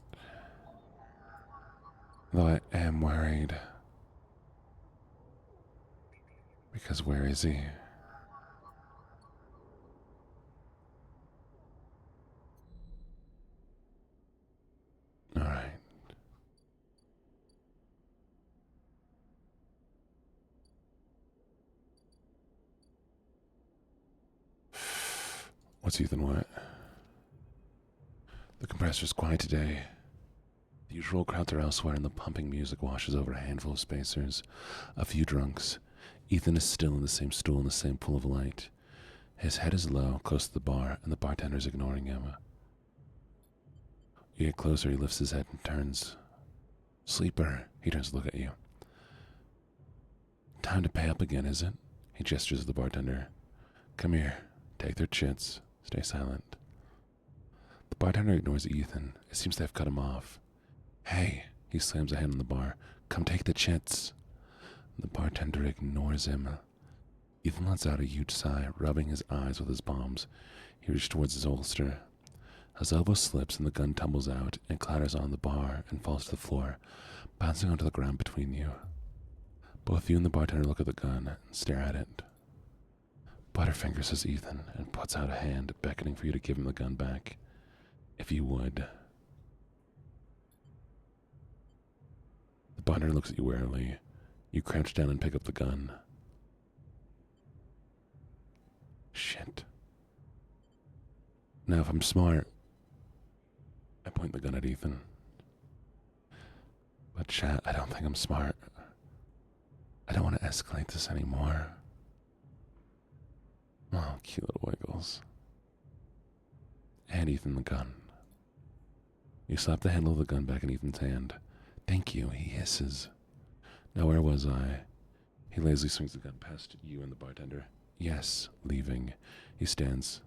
Though I am worried. Because where is he? Alright. What's Ethan want? The compressor's quiet today. The usual crowds are elsewhere and the pumping music washes over a handful of spacers. A few drunks. Ethan is still in the same stool in the same pool of light. His head is low, close to the bar, and the bartender's ignoring him. You get closer, he lifts his head and turns. Sleeper, he turns to look at you. Time to pay up again, is it? He gestures at the bartender. Come here, take their chits, stay silent. The bartender ignores Ethan. It seems they've cut him off. Hey, he slams a hand on the bar. Come take the chits. The bartender ignores him. Ethan lets out a huge sigh, rubbing his eyes with his palms. He reaches towards his holster. His elbow slips and the gun tumbles out and clatters on the bar and falls to the floor, bouncing onto the ground between you. Both you and the bartender look at the gun and stare at it. Butterfinger, says Ethan, and puts out a hand, beckoning for you to give him the gun back. If you would. The bartender looks at you warily. You crouch down and pick up the gun. Shit. Now if I'm smart, I point the gun at Ethan. But chat, I don't think I'm smart. I don't want to escalate this anymore. Oh, cute little wiggles. Hand Ethan the gun. You slap the handle of the gun back in Ethan's hand. Thank you, he hisses. Now where was I? He lazily swings the gun past you and the bartender. Yes, leaving. He stands.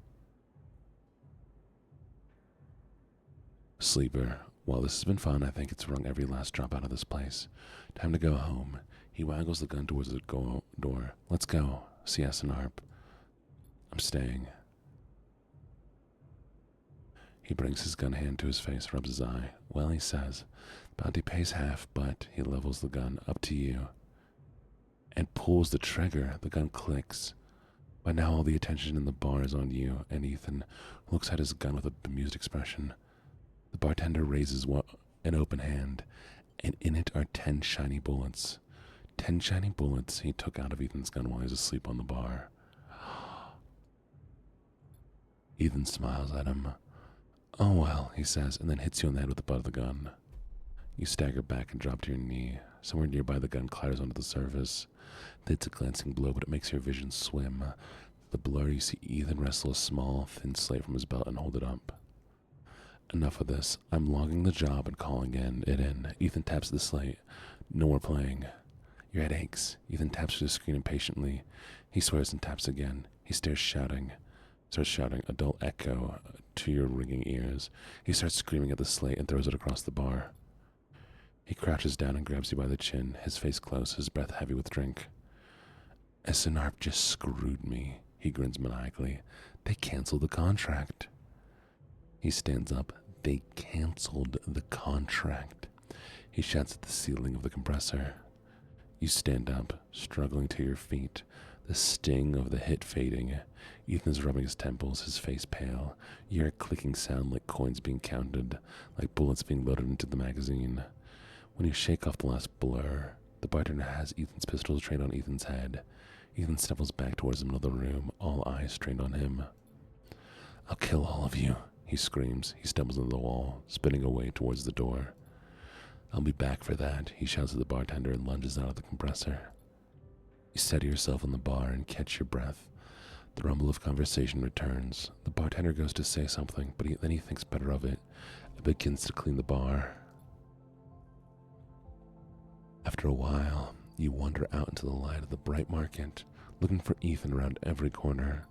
Sleeper, while this has been fun, I think it's wrung every last drop out of this place. Time to go home. He waggles the gun towards the door. Let's go. CS and Harp. I'm staying. He brings his gun hand to his face, rubs his eye. Well, he says, bounty pays half, but he levels the gun up to you and pulls the trigger. The gun clicks. By now all the attention in the bar is on you, and Ethan looks at his gun with a bemused expression. The bartender raises an open hand, and in it are 10 shiny bullets. 10 shiny bullets he took out of Ethan's gun while he was asleep on the bar. Ethan smiles at him. Oh well, he says, and then hits you on the head with the butt of the gun. You stagger back and drop to your knee. Somewhere nearby the gun clatters onto the surface. It's a glancing blow, but it makes your vision swim. The blur, you see Ethan wrestle a small, thin slate from his belt and hold it up. Enough of this. I'm logging the job and calling it in. Ethan taps the slate. No more playing. Your head aches. Ethan taps to the screen impatiently. He swears and taps again. He starts shouting, a dull echo to your ringing ears. He starts screaming at the slate and throws it across the bar. He crouches down and grabs you by the chin, his face close, his breath heavy with drink. SNR just screwed me, he grins maniacally. They canceled the contract. He stands up. They canceled the contract. He shouts at the ceiling of the compressor. You stand up, struggling to your feet, the sting of the hit fading. Ethan's rubbing his temples, his face pale. You hear a clicking sound like coins being counted, like bullets being loaded into the magazine. When you shake off the last blur, the bartender has Ethan's pistol trained on Ethan's head. Ethan stumbles back towards the middle of the room, all eyes trained on him. I'll kill all of you, he screams. He stumbles into the wall, spinning away towards the door. I'll be back for that, he shouts at the bartender and lunges out of the compressor. You steady yourself on the bar and catch your breath. The rumble of conversation returns. The bartender goes to say something, but then he thinks better of it and begins to clean the bar. After a while, you wander out into the light of the bright market, looking for Ethan around every corner.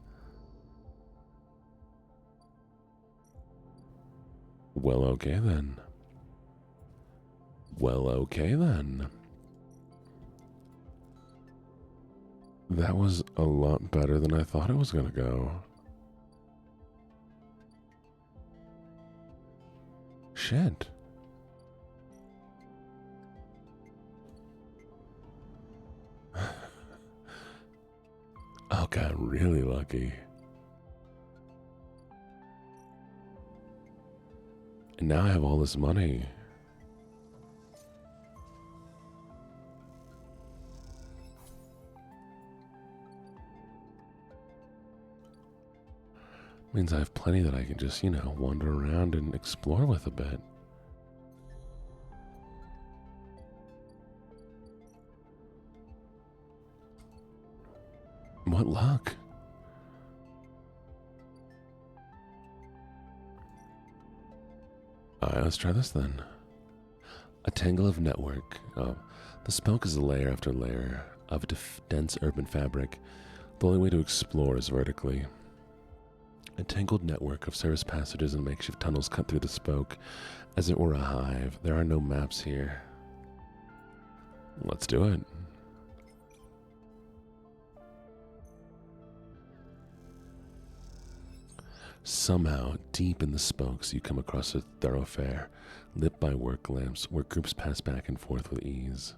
Well, okay then. Well, okay then. That was a lot better than I thought it was gonna go. Shit. Oh, got really lucky. And now I have all this money. Means I have plenty that I can just, wander around and explore with a bit. What luck. Alright, let's try this then. A tangle of network. Oh, the smoke is a layer after layer of a dense urban fabric. The only way to explore is vertically. A tangled network of service passages and makeshift tunnels cut through the smoke, as it were a hive. There are no maps here. Let's do it. Somehow, deep in the spokes, you come across a thoroughfare, lit by work lamps, where groups pass back and forth with ease.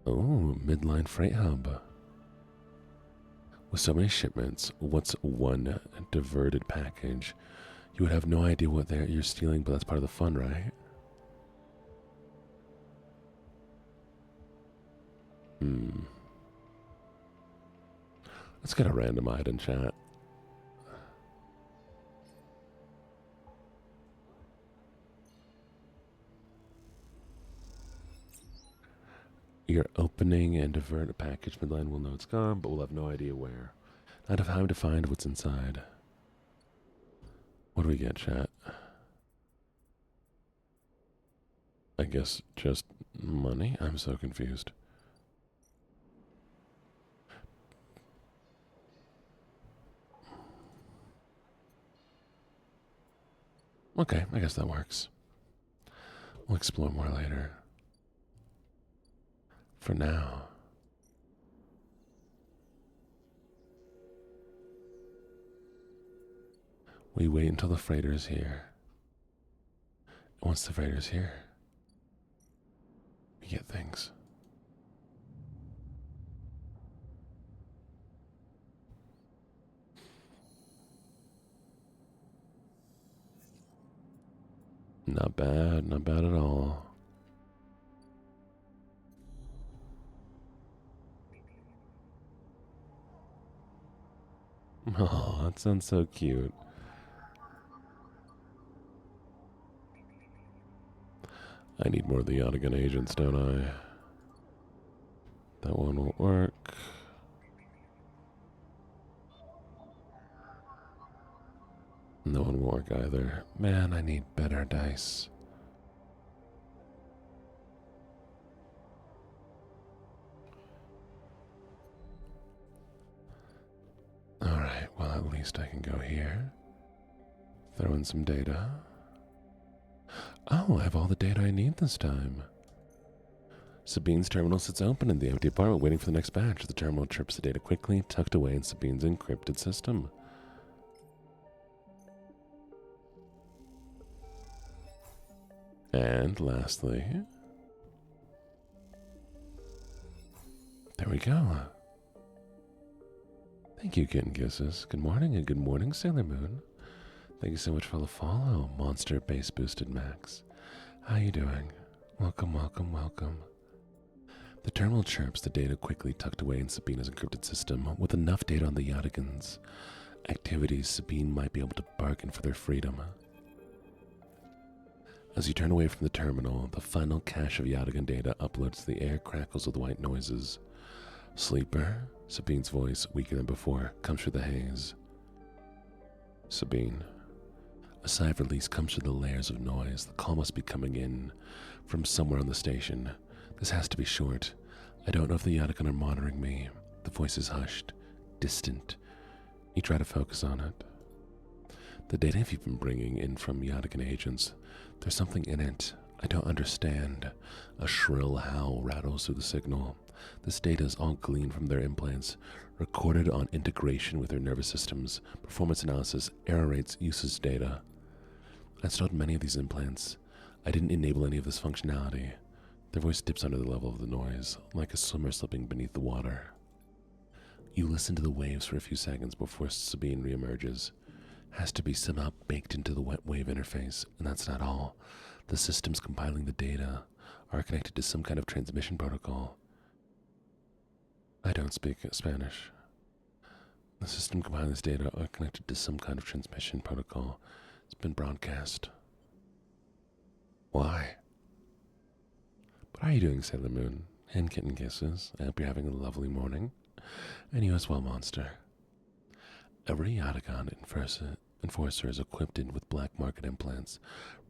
Oh, midline freight hub. With so many shipments, what's one diverted package? You would have no idea what you're stealing, but that's part of the fun, right? Let's get a random item, chat. You're opening and divert a package. Midline will know it's gone, but we'll have no idea where. Not have time to find what's inside. What do we get, chat? I guess just money? I'm so confused. Okay, I guess that works. We'll explore more later. For now, we wait until the freighter is here. Once the freighter is here, we get things. Not bad at all. Oh, that sounds so cute. I need more of the Yadigan agents, don't I? That one won't work. No one will work either. Man, I need better dice. Alright, well, at least I can go here. Throw in some data. Oh, I have all the data I need this time. Sabine's terminal sits open in the empty apartment waiting for the next batch. The terminal chirps the data quickly, tucked away in Sabine's encrypted system. And lastly, there we go. Thank you, Kitten Kisses. Good morning and good morning, Sailor Moon. Thank you so much for the follow, Monster Base Boosted Max. How you doing? Welcome, welcome, welcome. The terminal chirps the data quickly tucked away in Sabina's encrypted system. With enough data on the Yadigans' activities, Sabine might be able to bargain for their freedom. As you turn away from the terminal, the final cache of Yadigan data uploads to the air, crackles with white noises. Sleeper, Sabine's voice, weaker than before, comes through the haze. Sabine. A sigh of release comes through the layers of noise. The call must be coming in from somewhere on the station. This has to be short. I don't know if the Yadigan are monitoring me. The voice is hushed, distant. You try to focus on it. The data you've been bringing in from Yadigan agents, there's something in it. I don't understand. A shrill howl rattles through the signal. This data is all gleaned from their implants, recorded on integration with their nervous systems, performance analysis, error rates, usage data. I installed many of these implants. I didn't enable any of this functionality. Their voice dips under the level of the noise, like a swimmer slipping beneath the water. You listen to the waves for a few seconds before Sabine reemerges. Has to be somehow baked into the wet wave interface, and that's not all. The systems compiling the data are connected to some kind of transmission protocol. I don't speak Spanish. The system compiling this data are connected to some kind of transmission protocol. It's been broadcast. Why? But how are you doing, Sailor Moon? And Kitten Kisses. I hope you're having a lovely morning. And you as well, Monster. Every Yadigan enforcer is equipped with black market implants,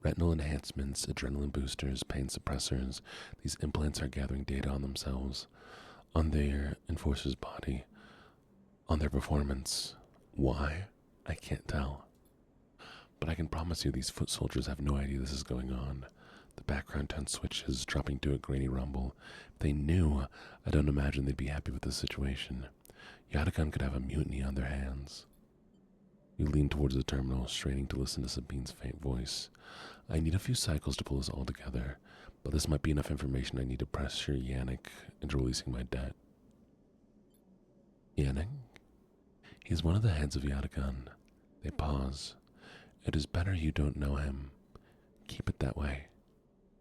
retinal enhancements, adrenaline boosters, pain suppressors. These implants are gathering data on themselves, on their enforcer's body, on their performance. Why? I can't tell. But I can promise you these foot soldiers have no idea this is going on. The background tone switches, dropping to a grainy rumble. If they knew, I don't imagine they'd be happy with this situation. Yadigan could have a mutiny on their hands. You lean towards the terminal, straining to listen to Sabine's faint voice. I need a few cycles to pull this all together, but this might be enough information I need to pressure Yannick into releasing my debt. Yannick? He's one of the heads of Yadigan. They pause. It is better you don't know him. Keep it that way.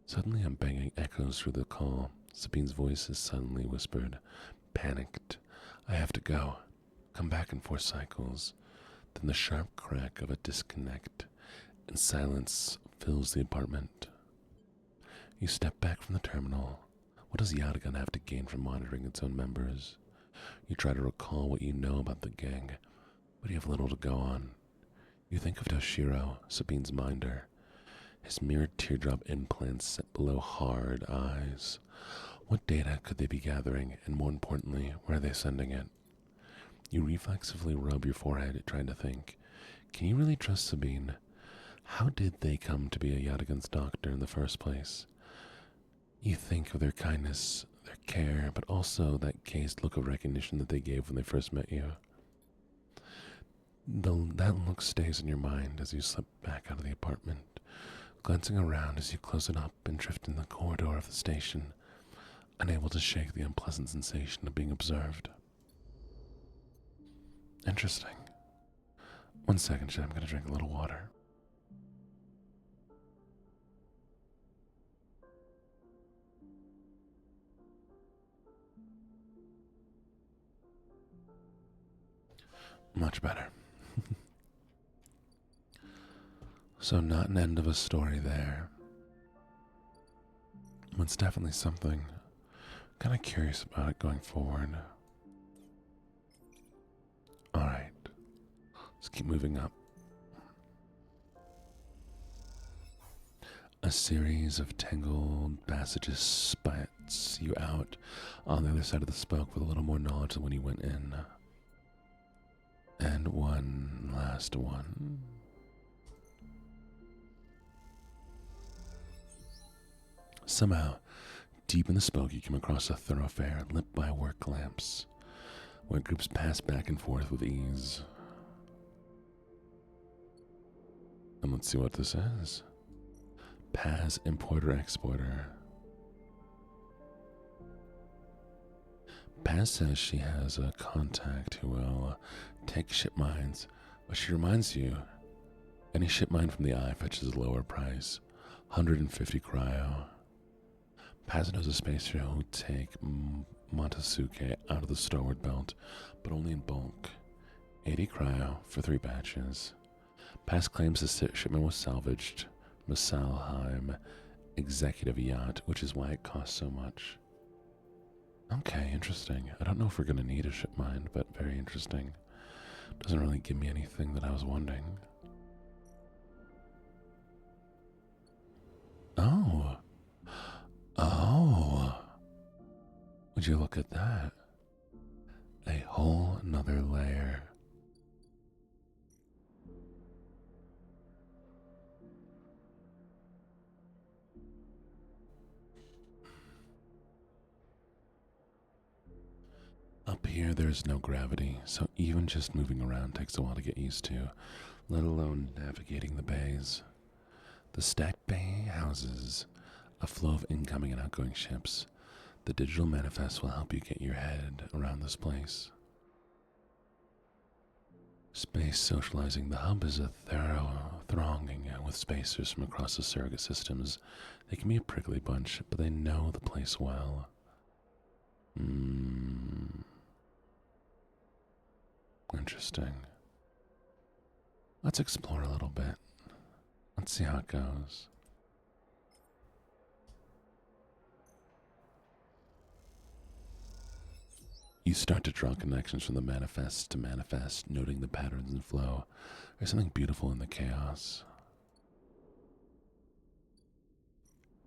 Suddenly a banging echoes through the call. Sabine's voice is suddenly whispered, panicked. I have to go. Come back in 4 cycles. Then the sharp crack of a disconnect, and silence fills the apartment. You step back from the terminal. What does Yadigan have to gain from monitoring its own members? You try to recall what you know about the gang, but you have little to go on. You think of Toshiro, Sabine's minder. His mirrored teardrop implants set below hard eyes. What data could they be gathering, and more importantly, where are they sending it? You reflexively rub your forehead, trying to think. Can you really trust Sabine? How did they come to be a Yadigan's doctor in the first place? You think of their kindness, their care, but also that caged look of recognition that they gave when they first met you. That look stays in your mind as you slip back out of the apartment, glancing around as you close it up and drift in the corridor of the station, unable to shake the unpleasant sensation of being observed. Interesting. 1 second, Jen. I'm going to drink a little water. Much better. So not an end of a story there. It's definitely something. Kind of curious about it going forward. Alright. Let's keep moving up. A series of tangled passages spits you out on the other side of the spoke with a little more knowledge than when you went in. And one last one. Somehow, deep in the smoke, you come across a thoroughfare lit by work lamps, where groups pass back and forth with ease. And let's see what this is. Paz Importer-Exporter. Paz says she has a contact who will take ship mines, but she reminds you, any ship mine from the eye fetches a lower price, 150 cryo. Paz knows a spacer who will take Montasuke out of the starboard belt, but only in bulk. 80 cryo for 3 batches. Paz claims the shipment was salvaged from a Salheim executive yacht, which is why it costs so much. Okay, interesting. I don't know if we're going to need a ship mine, but very interesting. Doesn't really give me anything that I was wanting. Oh. Oh. Would you look at that? A whole nother layer. Up here, there's no gravity, so even just moving around takes a while to get used to, let alone navigating the bays. The stacked bay houses a flow of incoming and outgoing ships. The digital manifest will help you get your head around this place. Space socializing. The hub is a thorough thronging with spacers from across the surrogate systems. They can be a prickly bunch, but they know the place well. Interesting. Let's explore a little bit. Let's see how it goes. You start to draw connections from the manifest to manifest, noting the patterns and flow. There's something beautiful in the chaos.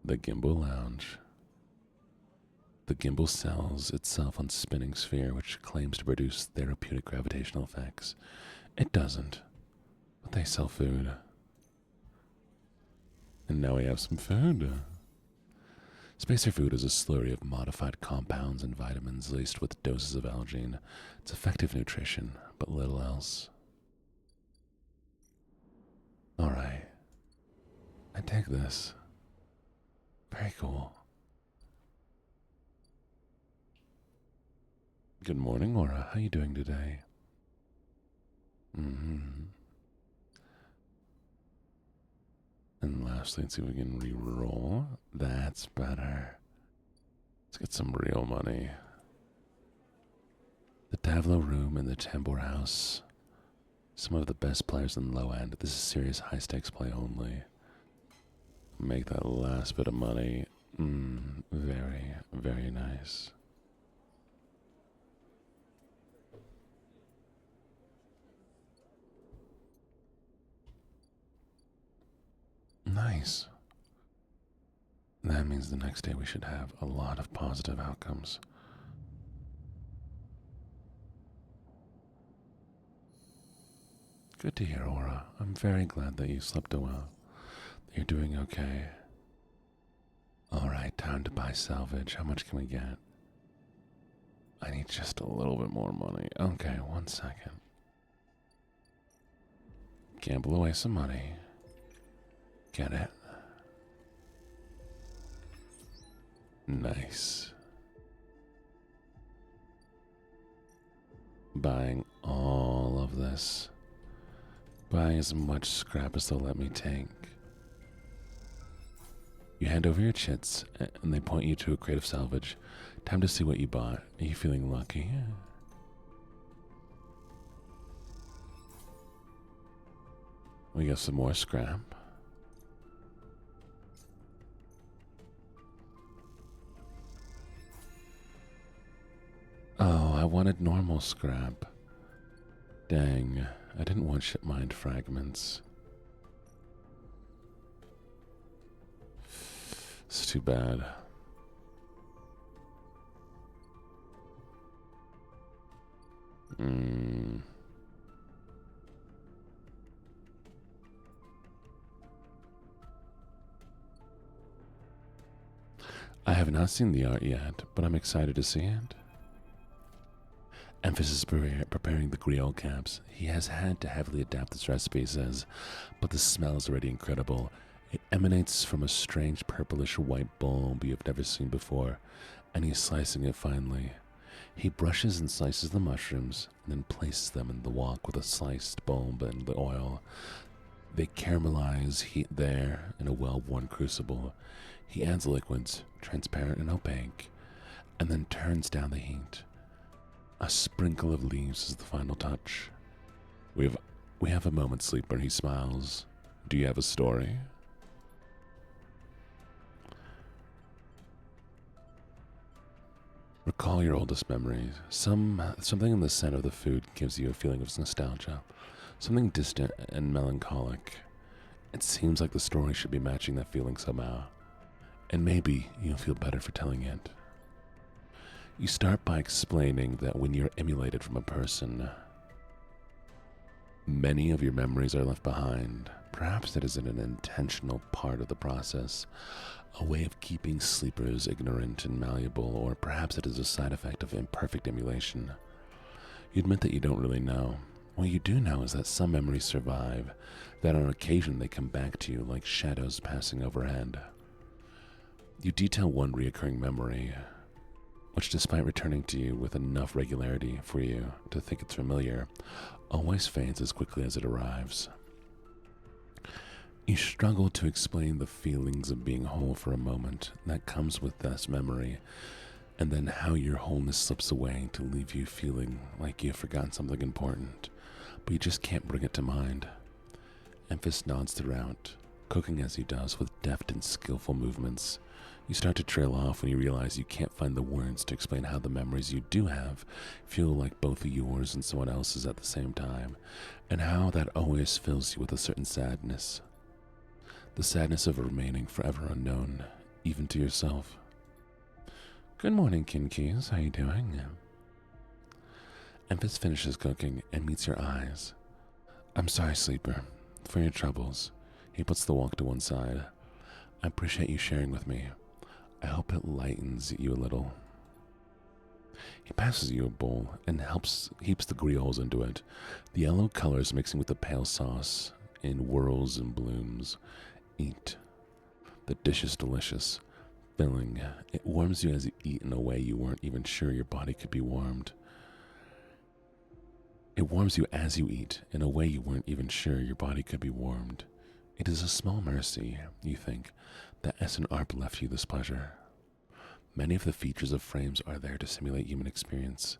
The Gimbal Lounge. The gimbal sells itself on spinning sphere, which claims to produce therapeutic gravitational effects. It doesn't, but they sell food. And now we have some food. Spacer food is a slurry of modified compounds and vitamins laced with doses of algene. It's effective nutrition, but little else. Alright. I take this. Very cool. Good morning, Laura. How you doing today? And lastly, let's see if we can re-roll. That's better. Let's get some real money. The Tavlo Room and the Tambor House. Some of the best players in the low end. This is serious high-stakes play only. Make that last bit of money. Very, very nice. Nice. That means the next day we should have a lot of positive outcomes. Good to hear, Aura. I'm very glad that you slept well. That you're doing okay. Alright, time to buy salvage. How much can we get? I need just a little bit more money. Okay, 1 second. Gamble away some money. Get it? Nice. Buying all of this. Buying as much scrap as they'll let me take. You hand over your chits, and they point you to a crate of salvage. Time to see what you bought. Are you feeling lucky? We got some more scrap. Oh, I wanted normal scrap. Dang, I didn't want ship mined fragments. It's too bad. have not seen the art yet, but I'm excited to see it. Emphasis preparing the griot caps. He has had to heavily adapt this recipe, he says, but the smell is already incredible. It emanates from a strange purplish white bulb you've never seen before, and he's slicing it finely. He brushes and slices the mushrooms, and then places them in the wok with a sliced bulb and the oil. They caramelize heat there in a well-worn crucible. He adds liquids, transparent and opaque, and then turns down the heat. A sprinkle of leaves is the final touch. We have a moment, Sleeper, he smiles. Do you have a story? Recall your oldest memories. Something in the scent of the food gives you a feeling of nostalgia. Something distant and melancholic. It seems like the story should be matching that feeling somehow. And maybe you'll feel better for telling it. You start by explaining that when you're emulated from a person, many of your memories are left behind. Perhaps it isn't an intentional part of the process, a way of keeping sleepers ignorant and malleable, or perhaps it is a side effect of imperfect emulation. You admit that you don't really know. What you do know is that some memories survive, that on occasion they come back to you like shadows passing overhead. You detail one reoccurring memory, which despite returning to you with enough regularity for you to think it's familiar, always fades as quickly as it arrives. You struggle to explain the feelings of being whole for a moment that comes with this memory, and then how your wholeness slips away to leave you feeling like you've forgotten something important, but you just can't bring it to mind. Emphas nods throughout, cooking as he does with deft and skillful movements. You start to trail off when you realize you can't find the words to explain how the memories you do have feel like both yours and someone else's at the same time, and how that always fills you with a certain sadness. The sadness of remaining forever unknown, even to yourself. Good morning, Kinkeys. How you doing? Emphas finishes cooking and meets your eyes. I'm sorry, Sleeper, for your troubles. He puts the wok to one side. I appreciate you sharing with me. I hope it lightens you a little. He passes you a bowl and heaps the griots into it. The yellow colors mixing with the pale sauce in whirls and blooms. Eat. The dish is delicious, filling. It warms you as you eat in a way you weren't even sure your body could be warmed. It warms you as you eat in a way you weren't even sure your body could be warmed. It is a small mercy, you think, that S&ARP left you this pleasure. Many of the features of frames are there to simulate human experience.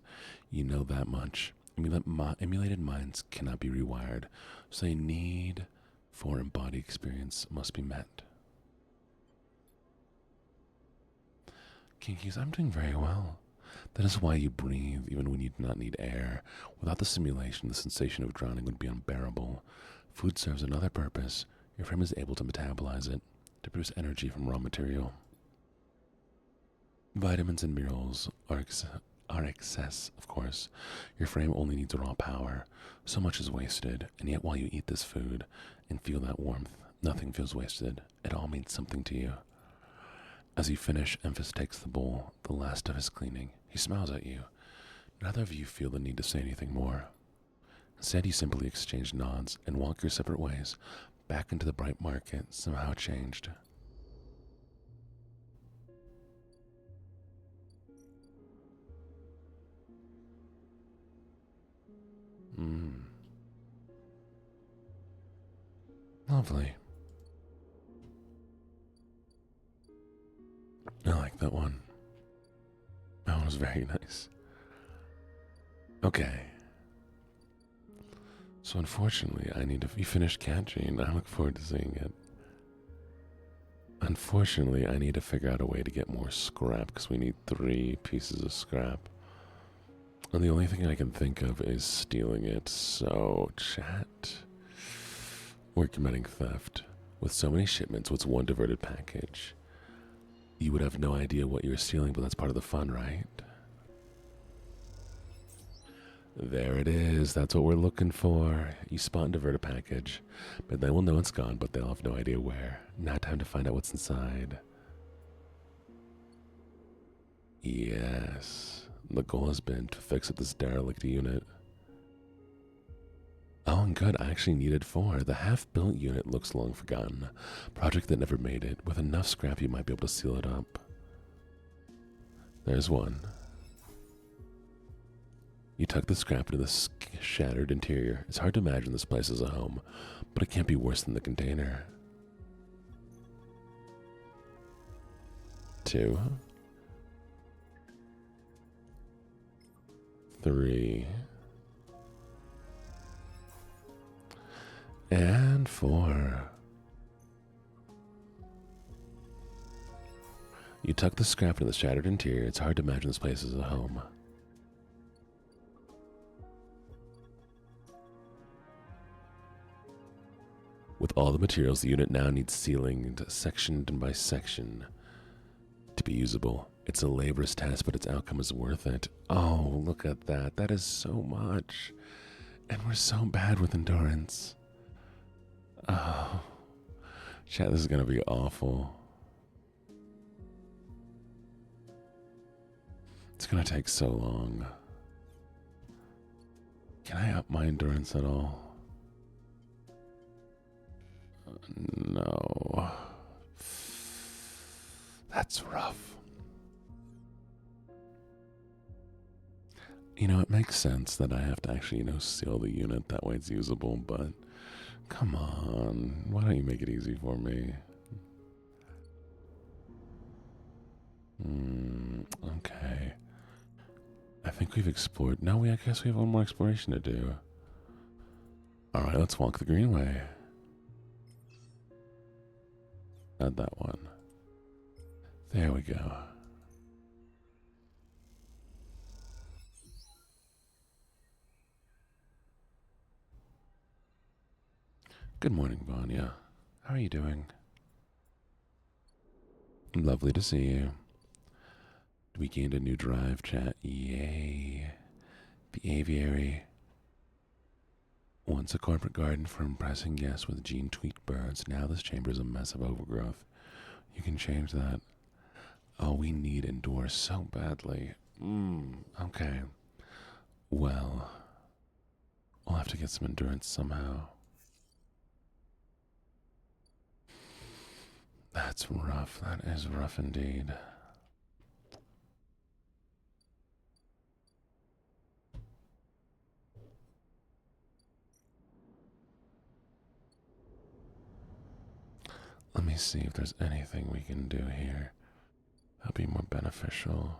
You know that much. Emulated minds cannot be rewired, so a need for embodied experience must be met. Kinkies, I'm doing very well. That is why you breathe even when you do not need air. Without the simulation, the sensation of drowning would be unbearable. Food serves another purpose. Your frame is able to metabolize it, to produce energy from raw material. Vitamins and minerals are excess, of course. Your frame only needs raw power. So much is wasted, and yet while you eat this food and feel that warmth, nothing feels wasted. It all means something to you. As you finish, Emphas takes the bowl, the last of his cleaning. He smiles at you. Neither of you feel the need to say anything more. Instead, you simply exchange nods and walk your separate ways, back into the bright market, somehow changed. Lovely. I like that one. That one was very nice. Okay. So unfortunately, you finished catching. I look forward to seeing it. Unfortunately, I need to figure out a way to get more scrap because we need 3 pieces of scrap. And the only thing I can think of is stealing it. So, chat. We're committing theft. With so many shipments, what's one diverted package? You would have no idea what you were stealing, but that's part of the fun, right? There it is. That's what we're looking for. You spot and divert a package, but they will know it's gone, but they'll have no idea where. Not time to find out what's inside. Yes. The goal has been to fix up this derelict unit. Oh, and good. I actually needed 4. The half-built unit looks long forgotten. Project that never made it. With enough scrap, you might be able to seal it up. There's 1. You tuck the scrap into the shattered interior. It's hard to imagine this place as a home, but it can't be worse than the container. 2. 3. And 4. You tuck the scrap into the shattered interior. It's hard to imagine this place as a home. With all the materials, the unit now needs sealing, sectioned by section, to be usable. It's a laborious task, but its outcome is worth it. Oh, look at that. That is so much. And we're so bad with endurance. Oh. Chat, this is going to be awful. It's going to take so long. Can I up my endurance at all? No. That's rough. You know, it makes sense that I have to actually, seal the unit. That way it's usable, but come on. Why don't you make it easy for me? Okay. I think we've explored. No, I guess we have one more exploration to do. Alright, let's walk the greenway. Add that one. There we go. Good morning, Vanya. How are you doing? Lovely to see you. We gained a new drive, chat. Yay. The aviary. Once a corporate garden for impressing guests with gene-tweaked birds, now this chamber is a mess of overgrowth. You can change that. Oh, we need endure so badly. Okay. Well, we'll have to get some endurance somehow. That's rough. That is rough indeed. Let me see if there's anything we can do here that'll be more beneficial.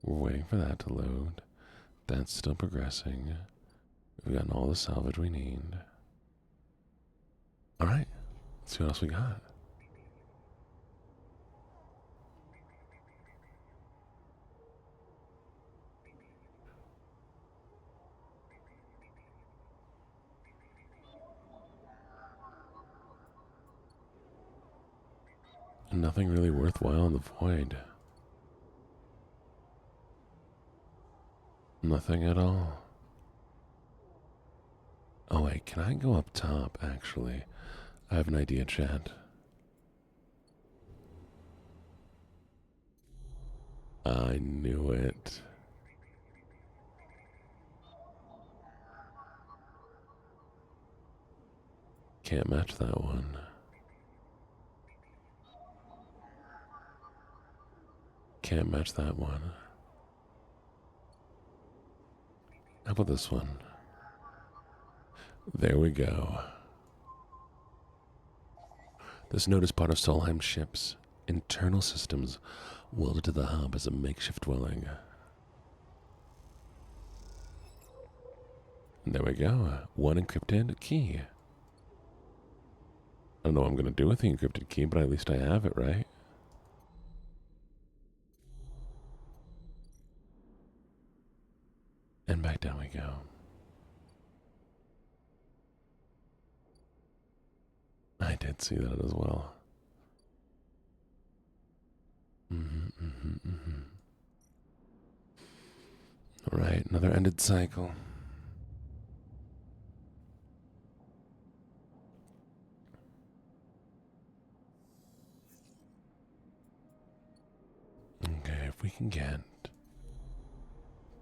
We're waiting for that to load. That's still progressing. We've gotten all the salvage we need. Alright, let's see what else we got. Nothing really worthwhile in the void. Nothing at all. Oh wait, can I go up top, actually? I have an idea, chat. I knew it. Can't match that one. Can't match that one. How about this one? There we go. This node is part of Solheim's ship's internal systems, welded to the hub as a makeshift dwelling. And there we go. One encrypted key. I don't know what I'm going to do with the encrypted key, but at least I have it, right? And back down we go. I did see that as well. All right, another ended cycle. Okay, if we can get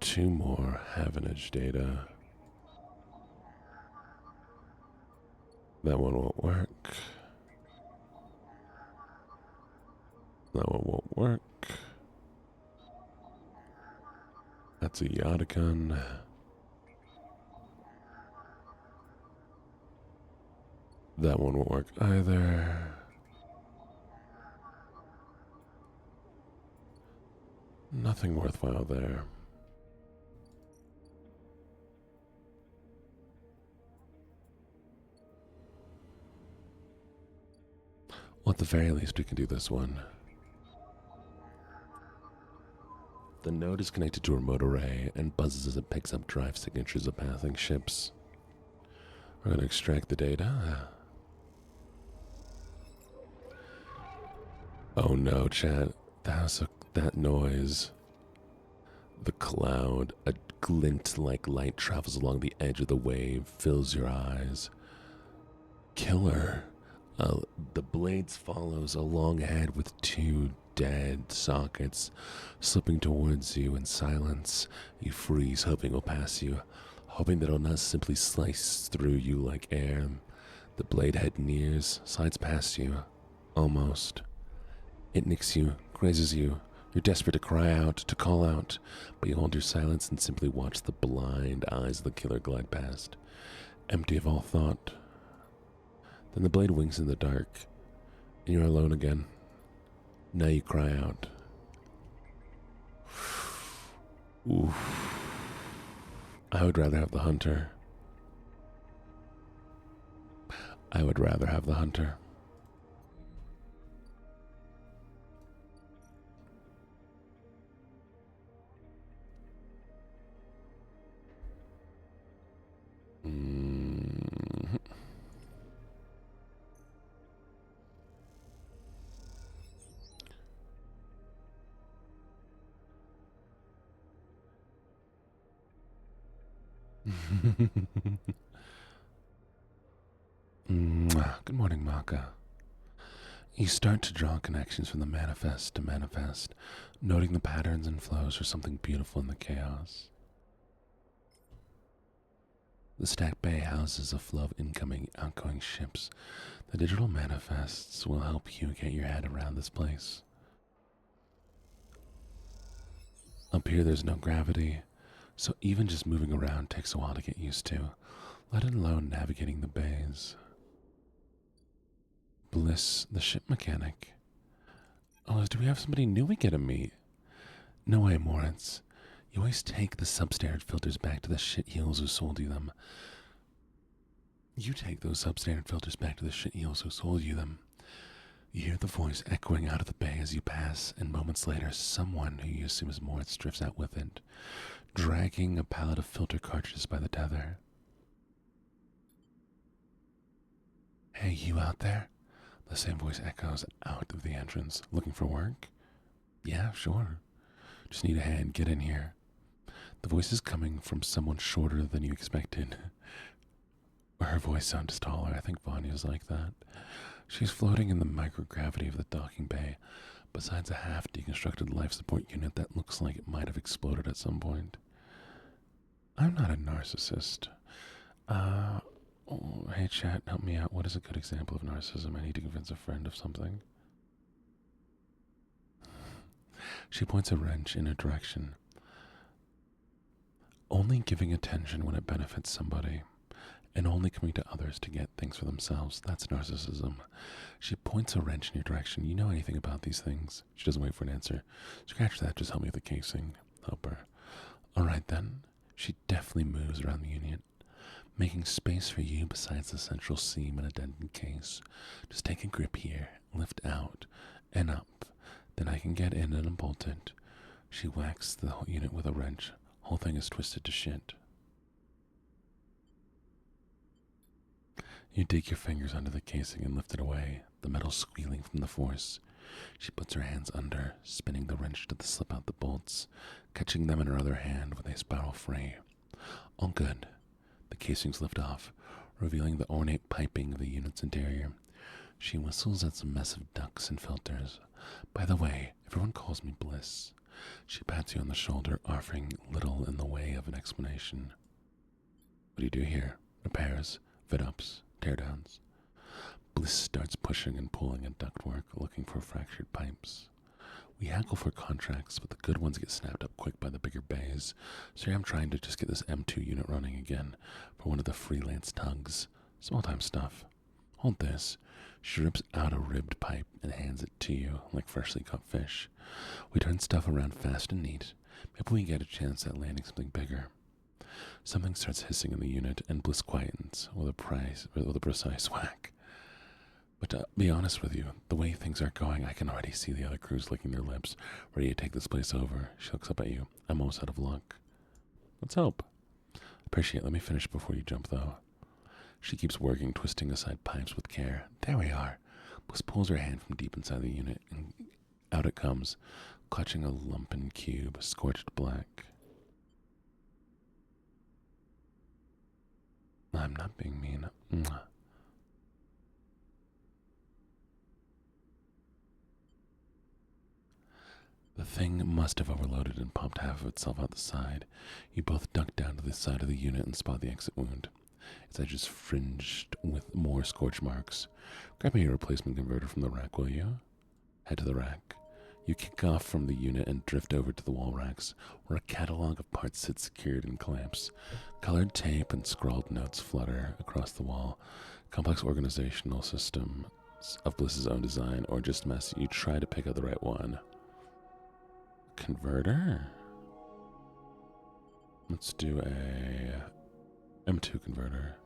2 more Havenage data, that one won't work. That one won't work. That's a Yodicon. That one won't work either. Nothing worthwhile there. Well, at the very least, we can do this one. The node is connected to a remote array and buzzes as it picks up drive signatures of passing ships. We're going to extract the data. Oh no, chat. That noise. The cloud, a glint like light travels along the edge of the wave, fills your eyes. Killer. The blades follows along ahead with 2 dead sockets slipping towards you in silence. You freeze, hoping it'll pass you, hoping that it'll not simply slice through you like air. The blade head nears, slides past you. Almost. It nicks you, grazes you. You're desperate to cry out, to call out, but you hold your silence and simply watch the blind eyes of the killer glide past, empty of all thought. Then the blade winks in the dark, and you're alone again. Now you cry out. Oof. I would rather have the hunter. I would rather have the hunter. Good morning, Maka. You start to draw connections from the manifest to manifest, noting the patterns and flows for something beautiful in the chaos. The stacked bay houses a flow of incoming, outgoing ships. The digital manifests will help you get your head around this place. Up here there's no gravity, so even just moving around takes a while to get used to, let alone navigating the bays. Bliss, the ship mechanic. Oh, do we have somebody new we get to meet? No way, Moritz. You always take the substandard filters back to the shitheels who sold you them. You take those substandard filters back to the shitheels who sold you them. You hear the voice echoing out of the bay as you pass, and moments later, someone who you assume is Moritz drifts out with it, dragging a pallet of filter cartridges by the tether. Hey, you out there? The same voice echoes out of the entrance. Looking for work? Yeah, sure. Just need a hand. Get in here. The voice is coming from someone shorter than you expected. Her voice sounds taller. I think Vanya's like that. She's floating in the microgravity of the docking bay, besides a half-deconstructed life support unit that looks like it might have exploded at some point. I'm not a narcissist. Hey chat, help me out. What is a good example of narcissism? I need to convince a friend of something. She points a wrench in a direction. Only giving attention when it benefits somebody, and only coming to others to get things for themselves. That's narcissism. She points a wrench in your direction. You know anything about these things? She doesn't wait for an answer. Scratch that, just help me with the casing. Help her. Alright then. She deftly moves around the unit, making space for you besides the central seam and a dented case. Just take a grip here, lift out, and up. Then I can get in and unbolt it. She whacks the whole unit with a wrench. Whole thing is twisted to shit. You dig your fingers under the casing and lift it away, the metal squealing from the force. She puts her hands under, spinning the wrench to slip out the bolts, catching them in her other hand when they spiral free. All good. The casings lift off, revealing the ornate piping of the unit's interior. She whistles at some mess of ducts and filters. By the way, everyone calls me Bliss. She pats you on the shoulder, offering little in the way of an explanation. What do you do here? Repairs, fit-ups, teardowns. Bliss starts pushing and pulling at ductwork, looking for fractured pipes. We haggle for contracts, but the good ones get snapped up quick by the bigger bays, so here I'm trying to just get this M2 unit running again for one of the freelance tugs. Small-time stuff. Hold this. She rips out a ribbed pipe and hands it to you like freshly caught fish. We turn stuff around fast and neat. Maybe we get a chance at landing something bigger. Something starts hissing in the unit, and Bliss quietens with a precise whack. But to be honest with you, the way things are going, I can already see the other crews licking their lips, ready to take this place over. She looks up at you. I'm almost out of luck. Let's hope. Appreciate it. Let me finish before you jump, though. She keeps working, twisting aside pipes with care. There we are. Bliss pulls her hand from deep inside the unit, and out it comes, clutching a lumpen cube, scorched black. I'm not being mean. Mwah. The thing must have overloaded and popped half of itself out the side. You both duck down to the side of the unit and spot the exit wound. Its edges fringed with more scorch marks. Grab me a replacement converter from the rack, will you? Head to the rack. You kick off from the unit and drift over to the wall racks, where a catalog of parts sits secured in clamps. Colored tape and scrawled notes flutter across the wall. Complex organizational systems of Bliss's own design, or just messy. You try to pick out the right one. Converter? Let's do a M2 converter.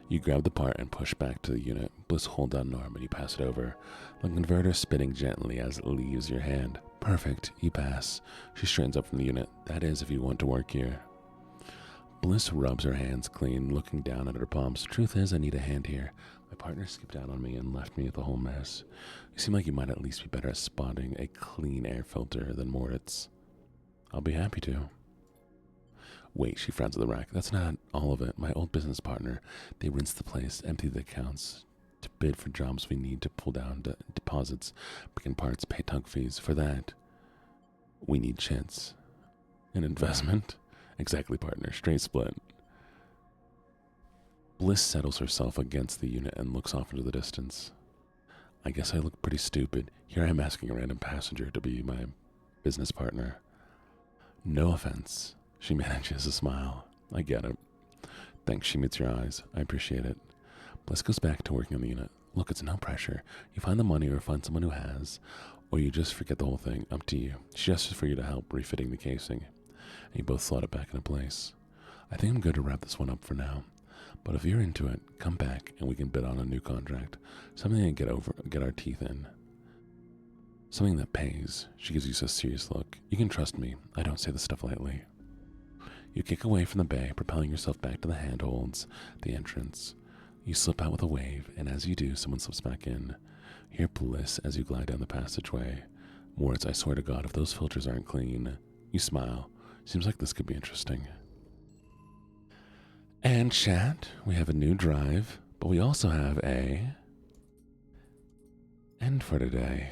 You grab the part and push back to the unit. Bliss holds down an arm and you pass it over. The converter spinning gently as it leaves your hand. Perfect, you pass. She straightens up from the unit. That is, if you want to work here. Bliss rubs her hands clean, looking down at her palms. Truth is, I need a hand here. My partner skipped out on me and left me with the whole mess. You seem like you might at least be better at spotting a clean air filter than Moritz. I'll be happy to. Wait, she frowns at the rack. That's not all of it. My old business partner, they rinse the place, empty the accounts, to bid for jobs we need to pull down deposits, begin parts, pay tug fees. For that, we need chits. An investment? Exactly, partner. Straight split. Bliss settles herself against the unit and looks off into the distance. I guess I look pretty stupid. Here I am asking a random passenger to be my business partner. No offense. She manages a smile. I get it. Thanks, she meets your eyes. I appreciate it. Bliss goes back to working on the unit. Look, it's no pressure. You find the money or find someone who has, or you just forget the whole thing. Up to you. She asks for you to help refitting the casing, and you both slot it back into place. I think I'm good to wrap this one up for now. But if you're into it, come back and we can bid on a new contract. Something to get our teeth in. Something that pays. She gives you a serious look. You can trust me. I don't say this stuff lightly. You kick away from the bay, propelling yourself back to the handholds, the entrance. You slip out with a wave, and as you do, someone slips back in. You hear Bliss as you glide down the passageway. Moritz, I swear to God, if those filters aren't clean. You smile. Seems like this could be interesting. And chat, we have a new drive, but we also have a end for today.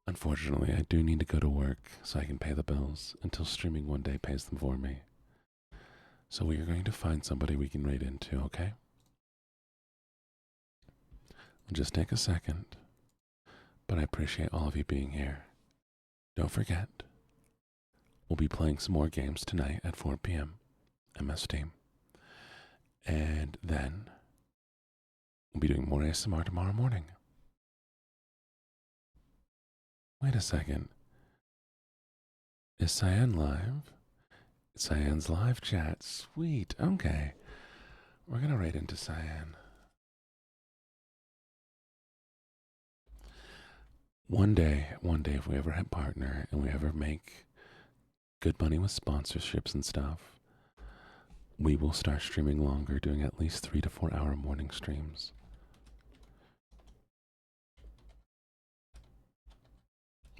Unfortunately, I do need to go to work so I can pay the bills until streaming one day pays them for me. So we are going to find somebody we can raid into, okay? Just take a second, but I appreciate all of you being here. Don't forget, we'll be playing some more games tonight at 4 p.m. MST. And then we'll be doing more ASMR tomorrow morning. Wait a second. Is Cyan live? Cyan's live chat. Sweet. Okay. We're going to raid into Cyan. One day, if we ever have partner and we ever make good money with sponsorships and stuff, we will start streaming longer, doing at least 3 to 4 hour morning streams.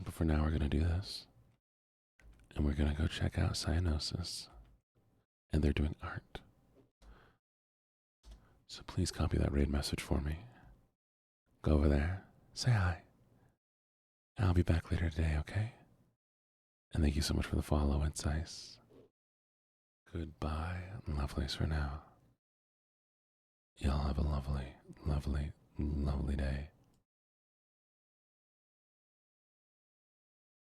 But for now, we're going to do this. And we're going to go check out Cyanosis. And they're doing art. So please copy that raid message for me. Go over there. Say hi. I'll be back later today, okay? And thank you so much for the follow, It's Ice. Goodbye, lovelies for now. Y'all have a lovely, lovely, lovely day.